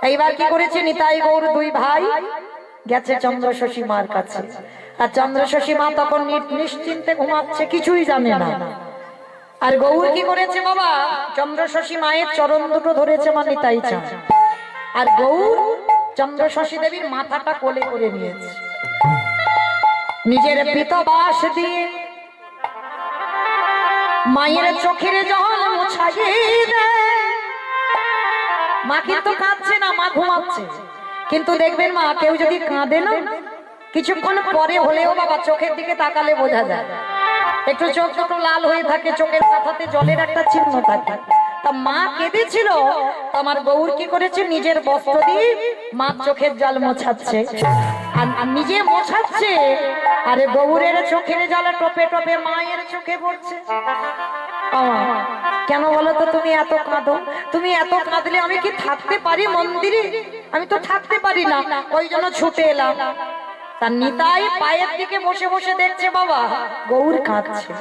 এইবার কি করেছে, নিতাই গৌর দুই ভাই গেছে চন্দ্রশশী মার কাছে। আর চন্দ্রশশী মা তখন নিশ্চিন্তে ঘুমাচ্ছে, কিছুই জানে না। আর গৌর কি করেছে বাবা, চন্দ্রশশী মায়ের চরণ দুটো ধরেছে, মা নিতাই চাঁদ। আর গৌর চন্দ্র শশী দেবীর মাথাটা কোলে করে নিয়েছে, নিজের পিতবাস দিয়ে মায়ের চোখের জল মোছাইয়ে দেয়। মা কিন্তু কাঁদছে না, মা ঘুমাচ্ছে। কিন্তু দেখবেন মা কেউ যদি কাঁদে না, কিছুক্ষণ পরে হলেও বাবা চোখের দিকে তাকালে বোঝা যায়, একটু চোখ দুটো লাল হয়ে থাকে, চোখের মাথাতে জলের একটা চিহ্ন থাকে। তা মা কেঁদেছিল, আমার গৌর কি করেছে, নিজের বস্ত্র দিয়ে মা চোখের জল মোছাচ্ছে, আর নিজে মোছাচ্ছে, আরে গৌরের চোখের জল টপে টপে মায়ের চোখে পড়ছে। কেন বলো তো তুমি এত কাঁদো? তুমি এত কাঁদলে আমি কি থাকতে পারি মন্দিরে? আমি তো থাকতে পারি না, ওই জন্য ছুটে এলাম। তার নিতাই পায়ের দিকে বসে বসে দেখছে বাবা গৌর কাঁদছে।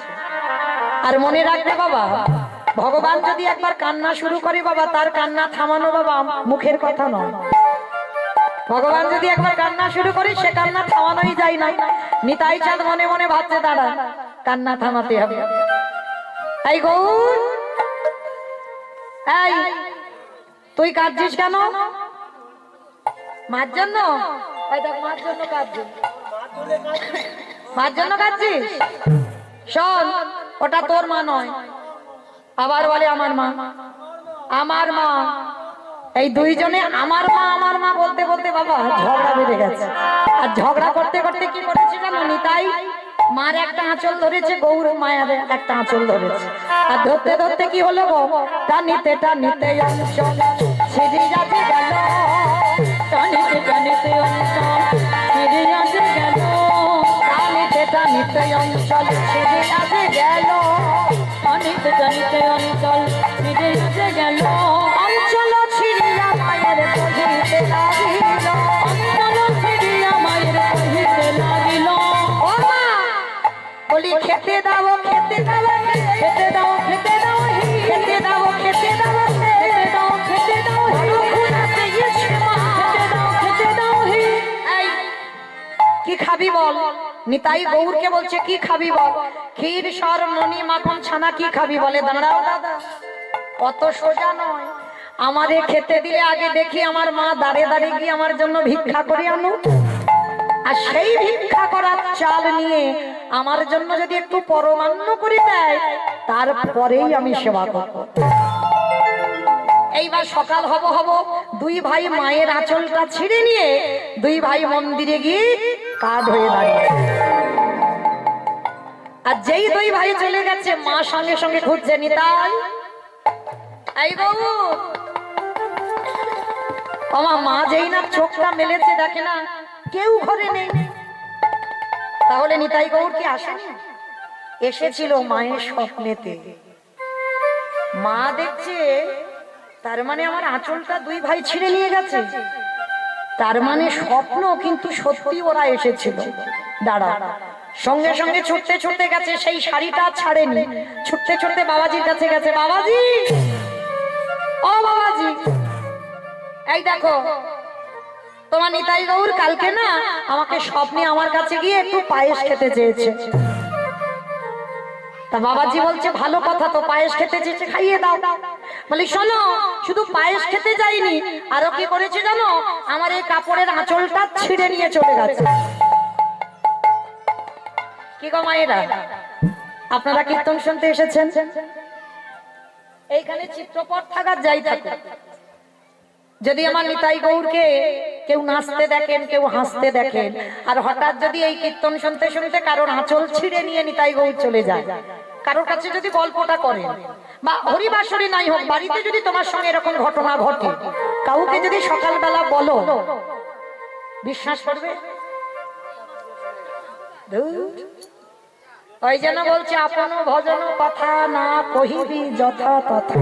আর মনে রাখবে বাবা, ভগবান যদি একবার কান্না শুরু করে বাবা, তার কান্না থামানো বাবা মুখের কথা নয়। ভগবান যদি একবার কান্না শুরু করি, সে কান্না থামানোই যায় না। নিতাই চাঁদ মনে মনে ভাবছে, দাঁড়া, কান্না থামাতে হবে। এই গৌর, এই তুই কাঁদছিস কেন? মার জন্য? মার জন্য কাঁদছিস? মার জন্য কাঁদছিস? শোন, ওটা তোর মা নয়। আবার বলে আমার মা, আমার মা। এই দুইজনে আমার মা বলতে বলতে বাবা ঝগড়া বেড়ে গেছে। আর ঝগড়া করতে করতে কি করেছে জানো? নিতাই মার একটা আঁচল ধরেছে, গৌর মায়ের একটা আঁচল ধরেছে। আর ধরতে ধরতে কি হলো গো, টানিতে টানিতে অঞ্চল ছিড়ে যাচ্ছে গেল, টানিতে টানিতে অঞ্চল ছিড়ে যাচ্ছে গেল, টানিতে টানিতে অঞ্চল ছিড়ে যাচ্ছে গেল, টানিতে টানিতে অঞ্চল ছিড়ে যাচ্ছে গেল, অঞ্চল ছিড়িয়া মায়ের কহিতে লাগিল, অঞ্চল ছিড়িয়া মায়ের কহিতে লাগিল, ও মা বলি খেতে দাও, খেতে দাও, খেতে দাও খেতে দাও, খেতে দাও, খেতে দাও, খেতে দাও খেতে দাও, ঘুরাতে গেছে মা। খেতে দাও খেতে দাও, এই, কি খাবি বল? নিতাই গৌরকে বলছে কি খাবি বল? ক্ষীর সর ননি মাখন ছানা কি খাবি? বলে দাঁড়াও দাদা, অত সোজা নয়। আমারে খেতে দিলে আগে দেখি আমার মা দাঁড়ে দাঁড়িয়ে গিয়ে আমার জন্য ভিক্ষা করে আনো, আর সেই ভিক্ষা করার চাল নিয়ে আমার জন্য যদি একটু পরমান্ন করে দেয়, তারপরেই আমি সেবা করব। এইবার সকাল হব দুই ভাই মায়ের আঁচলটা ছিঁড়ে নিয়ে দুই ভাই মন্দিরে গিয়ে কাঁধ হয়ে দাঁড়িয়ে। আর যেই দুই ভাই চলে গেছে, মা সঙ্গে সঙ্গে খুঁজছে, নিতাই, এই বাবু। আমার মা যেই না চোখটা মেলেছে, দেখে না কেউ ঘরে নেই। তাহলে নিতাই গৌর কি আসেনি? এসেছিল মায়ের স্বপ্নেতে। মা দেখছে, তার মানে আমার আঁচলটা দুই ভাই ছিঁড়ে নিয়ে গেছে, তার মানে স্বপ্ন কিন্তু সত্যি ওরা এসেছিল। দাঁড়া, সঙ্গে সঙ্গে ছুটতে ছুটতে গেছে, সেই শাড়িটা ছাড়েনি, ছুটতে ছুটতে বাবাজির কাছে গেছে। বাবাজি, ও বাবাজি, এই দেখো তোমার নিতাই গৌর কালকে না আমাকে স্বপ্নে আমার কাছে গিয়ে একটু পায়েস খেতে চেয়েছে। তা বাবাজি বলছে ভালো কথা, তো পায়েস খেতে চেয়েছে, খাইয়ে দাও। বলি শোনো, শুধু পায়েস খেতে যাইনি, আরো কি করেছে জানো? আমার এই কাপড়ের আঁচলটা ছিঁড়ে নিয়ে চলে গেছে। কি গো মায়েরা, আপনারা কীর্তন শুনতে এসেছেন, এইখানে চিত্রপট থাকার যাই থাকে, যদি আমার নিতাই গৌরকে কেউ নাচতে দেখেন, কেউ হাসতে দেখেন, আর হঠাৎ যদি এই কীর্তন শুনতে শুনতে কারোর আঁচল ছিঁড়ে নিয়ে নিতাই গৌর চলে যায়, কারোর কাছে যদি গল্পটা করে, বা হরিবাসরি নাই হোক, বাড়িতে যদি তোমার সঙ্গে এরকম ঘটনা ঘটে, কাউকে যদি সকালবেলা বলো, বিশ্বাস করবে? ওই জন্য বলছে আপন ভজন কথা না কহিবি যথা তথা।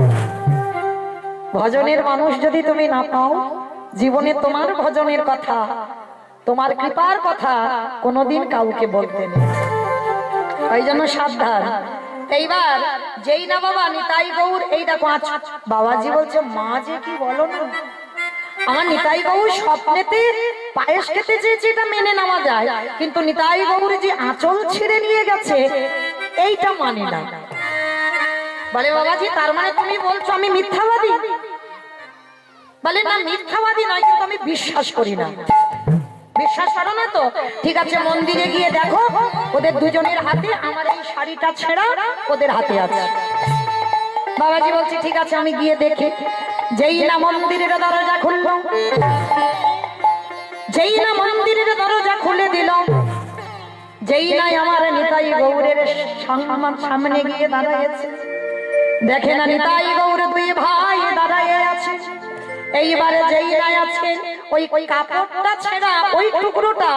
ভজনের মানুষ যদি তুমি না পাও, জীবনে তোমার ভজনের কথা, তোমার কৃপার কথা কোনোদিন কাউকে বলতে নেই। ওই জন্য সাবধান। এইবার যেই না বাবা নিতাই গৌর, এই দেখো বাবাজি বলছে, মা যে কি বলো না, আমার নিতাই গৌর স্বপ্নেতে পায়েস খেতে চেয়েছে, এটা মেনে নেওয়া যায়, কিন্তু নিতাই গৌর যে আঁচল ছিঁড়ে নিয়ে গেছে, এইটা মানে না। বলে বাবাজি, তার মানে তুমি বলছো আমি মিথ্যাবাদী? বলে না মিথ্যাবাদী নয়, কিন্তু আমি বিশ্বাস করি না। বিশ্বাস করো না তো? ঠিক আছে, মন্দিরে গিয়ে দেখো ওদের দুজনের হাতে আমার এই শাড়িটা ছেঁড়া ওদের হাতে আছে। বাবাজি বলছে ঠিক আছে আমি গিয়ে দেখি। যেই না মন্দিরের দরজা খুললো, যেই না মন্দিরের দরজা খুলে দিল, যেই নাই আমার নিতাই গৌরের সামনে গিয়ে দাঁড়াইছে, দেখে না নিতাই গৌর দুই ভাই দাঁড়াইয়ে আছে। এইবারে যেই নাই আছে ওই কাপড়টা ছেঁড়া ওই টুকরোটা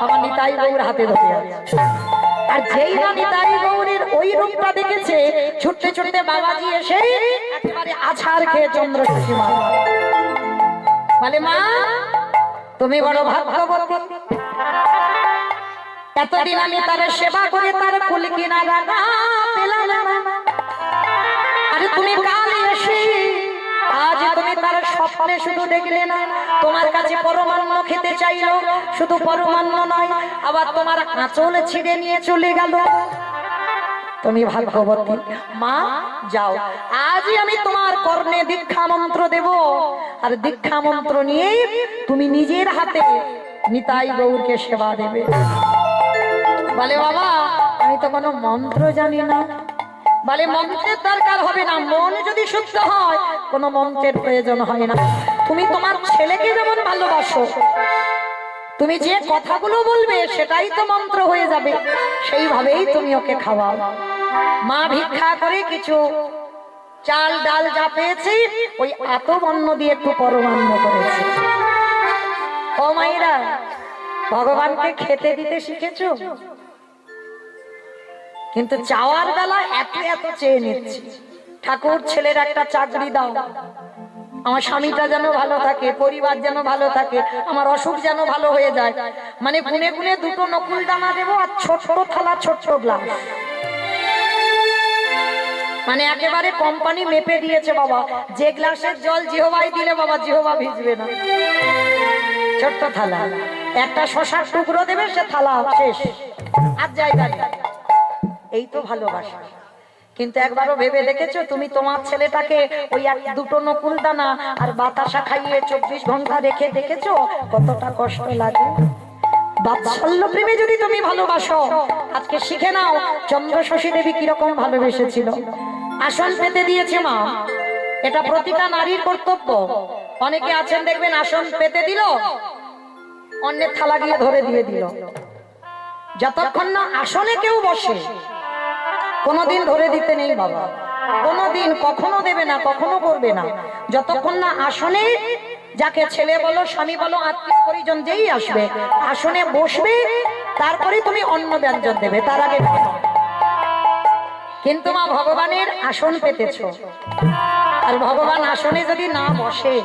আমার নিতাই গৌর হাতে ধরে আছে। আর যেই না নিতাই গৌরের ওই রূপটা দেখেছে, ছুটতে ছুটতে বাবাজি এসে একেবারে আছাড় খেয়ে চন্দ্রশশী মা বলে মা তুমি বড় ভাগ্যবতী, এতদিন আমি তার সেবা করে তার কুল কিনারা না পেলাম না, আরে তুমি কাল এসে আজ তুমি তার স্বপ্নে শুধু দেখলে না, তোমার কাছে পরমান্ন খেতে চাইলো, শুধু পরমান্ন নয় আবার তোমার আঁচল ছিঁড়ে নিয়ে চলে গেল। তুমি ভাগ্যবতী মা, যাও আজই আমি তোমার কর্ণে দীক্ষা মন্ত্র দেব, আর দীক্ষা মন্ত্র নিয়ে তুমি নিজের হাতে নিতাই গৌরকে সেবা দেবে। বলে বাবা আমি তো কোনো মন্ত্র জানি না। বলে মন্ত্রের দরকার হবে না, মন যদি শুদ্ধ হয় কোনো মন্ত্রের প্রয়োজন হয় না। তুমি তোমার ছেলেকে যেমন ভালোবাসো, তুমি যে কথাগুলো বলবে সেটাই তো মন্ত্র হয়ে যাবে, সেইভাবেই তুমি ওকে খাওয়াও। মা ভিক্ষা করে কিছু চাল ডাল যা পেয়েছি ওই এত অন্ন দিয়ে একটু পরমান্ন করেছে। ও মায়েরা, ভগবানকে খেতে দিতে শিখেছো? কিন্তু চাওয়ার বেলা এত এত চেয়ে নিচ্ছি, ঠাকুর ছেলের একটা চাকরি দাও, আমার স্বামীটা যেন ভালো থাকে, পরিবার যেন ভালো থাকে, আমার অসুখ যেন ভালো হয়ে যায়। মানে গুনে গুনে দুটো নকুল দানা দেবো আর ছোট থালা ছোট গ্লাস, মানে একেবারে কোম্পানি মেপে দিয়েছে বাবা, যে গ্লাসের জল জিহবাই দিলে বাবা জিহবা ভিজবে না। ছোট্ট থালা, একটা শশার টুকরো দেবে, সে থালা শেষ আর জায়গা নেই। এই তো ভালোবাসা। কিন্তু একবারও ভেবে দেখেছো তুমি তোমার ছেলেটাকে ওই দুটো নকুল দানা আর বাতাসা খাইয়ে 24 ঘন্টা রেখে দেখেছো কতটা কষ্ট লাগে? বাৎসল্য প্রেমে যদি তুমি ভালোবাসো, আজকে শিখে নাও চন্দ্রশশী দেবী কিরকম ভালোবেসেছিল। আসন পেতে দিয়েছে মা, এটা প্রতিটা নারীর কর্তব্য। অনেকে আছেন দেখবেন আসন পেতে দিল, অন্যের থালা গিয়ে ধরে দিয়ে দিল। যতক্ষণ না আসনে কেউ বসে কোনোদিন ধরে দিতে নেই বাবা, কোনোদিন কখনো দেবে না, কখনো করবে না। যতক্ষণ না আসনে, যাকে ছেলে বলো স্বামী বলো আত্মীয় পরিজন যেই আসবে আসনে বসবে, তারপরে তুমি অন্ন ব্যঞ্জন দেবে, তার আগে না। কিন্তু মা ভগবানের আসন পেতেছ, আর ভগবান আসনে যদি না বসে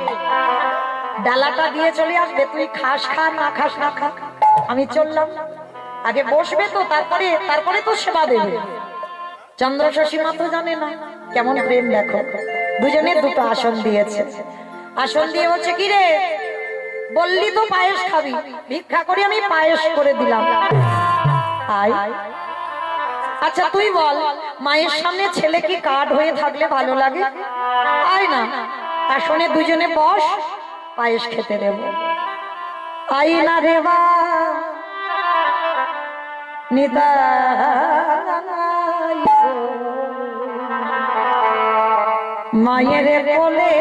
ডালাটা দিয়ে চলে আসবে, তুই খাস খা না খাস না খা, আমি চললাম। আগে বসবে তো, তারপরে তো সেবা দেবে। চন্দ্রশশী মা তো জানে না কেমন প্রেম, দেখো দুজনে দুটো আসন দিয়েছে। আসন দিয়ে বলছে কি রে, বললি তো পায়েস খাবি, ভিক্ষা করে আমি পায়েস করে দিলাম, আয়। আচ্ছা তুই বল, মায়ের সামনে ছেলে কি কাঠ হয়ে থাকলে ভালো লাগে? আয় না, আসনে দুজনে বস, পায়েস খেতে দেব। আই না রে বা নিতাই মায়ের কোলে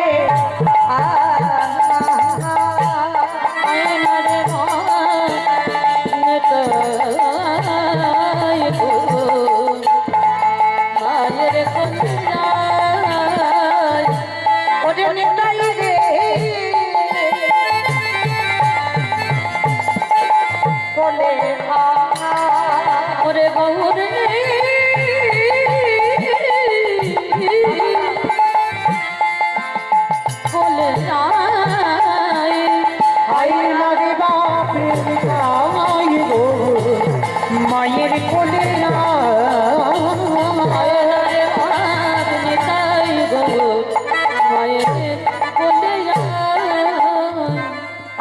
মায়ের কোলে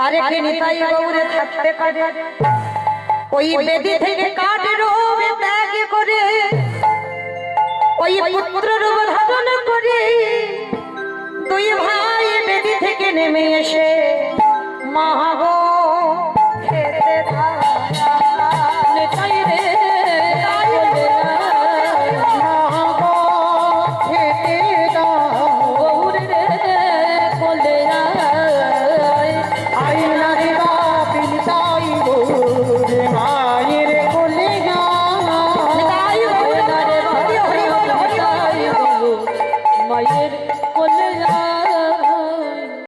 আরে নিতাই গৌরে থাকতে পারে, ওই বেদি থেকে কাঠ রূপ ত্যাগ করে, ওই পুত্র রূপ ধারণ করে, দুই ভাই বেদি থেকে নেমে এসে মহা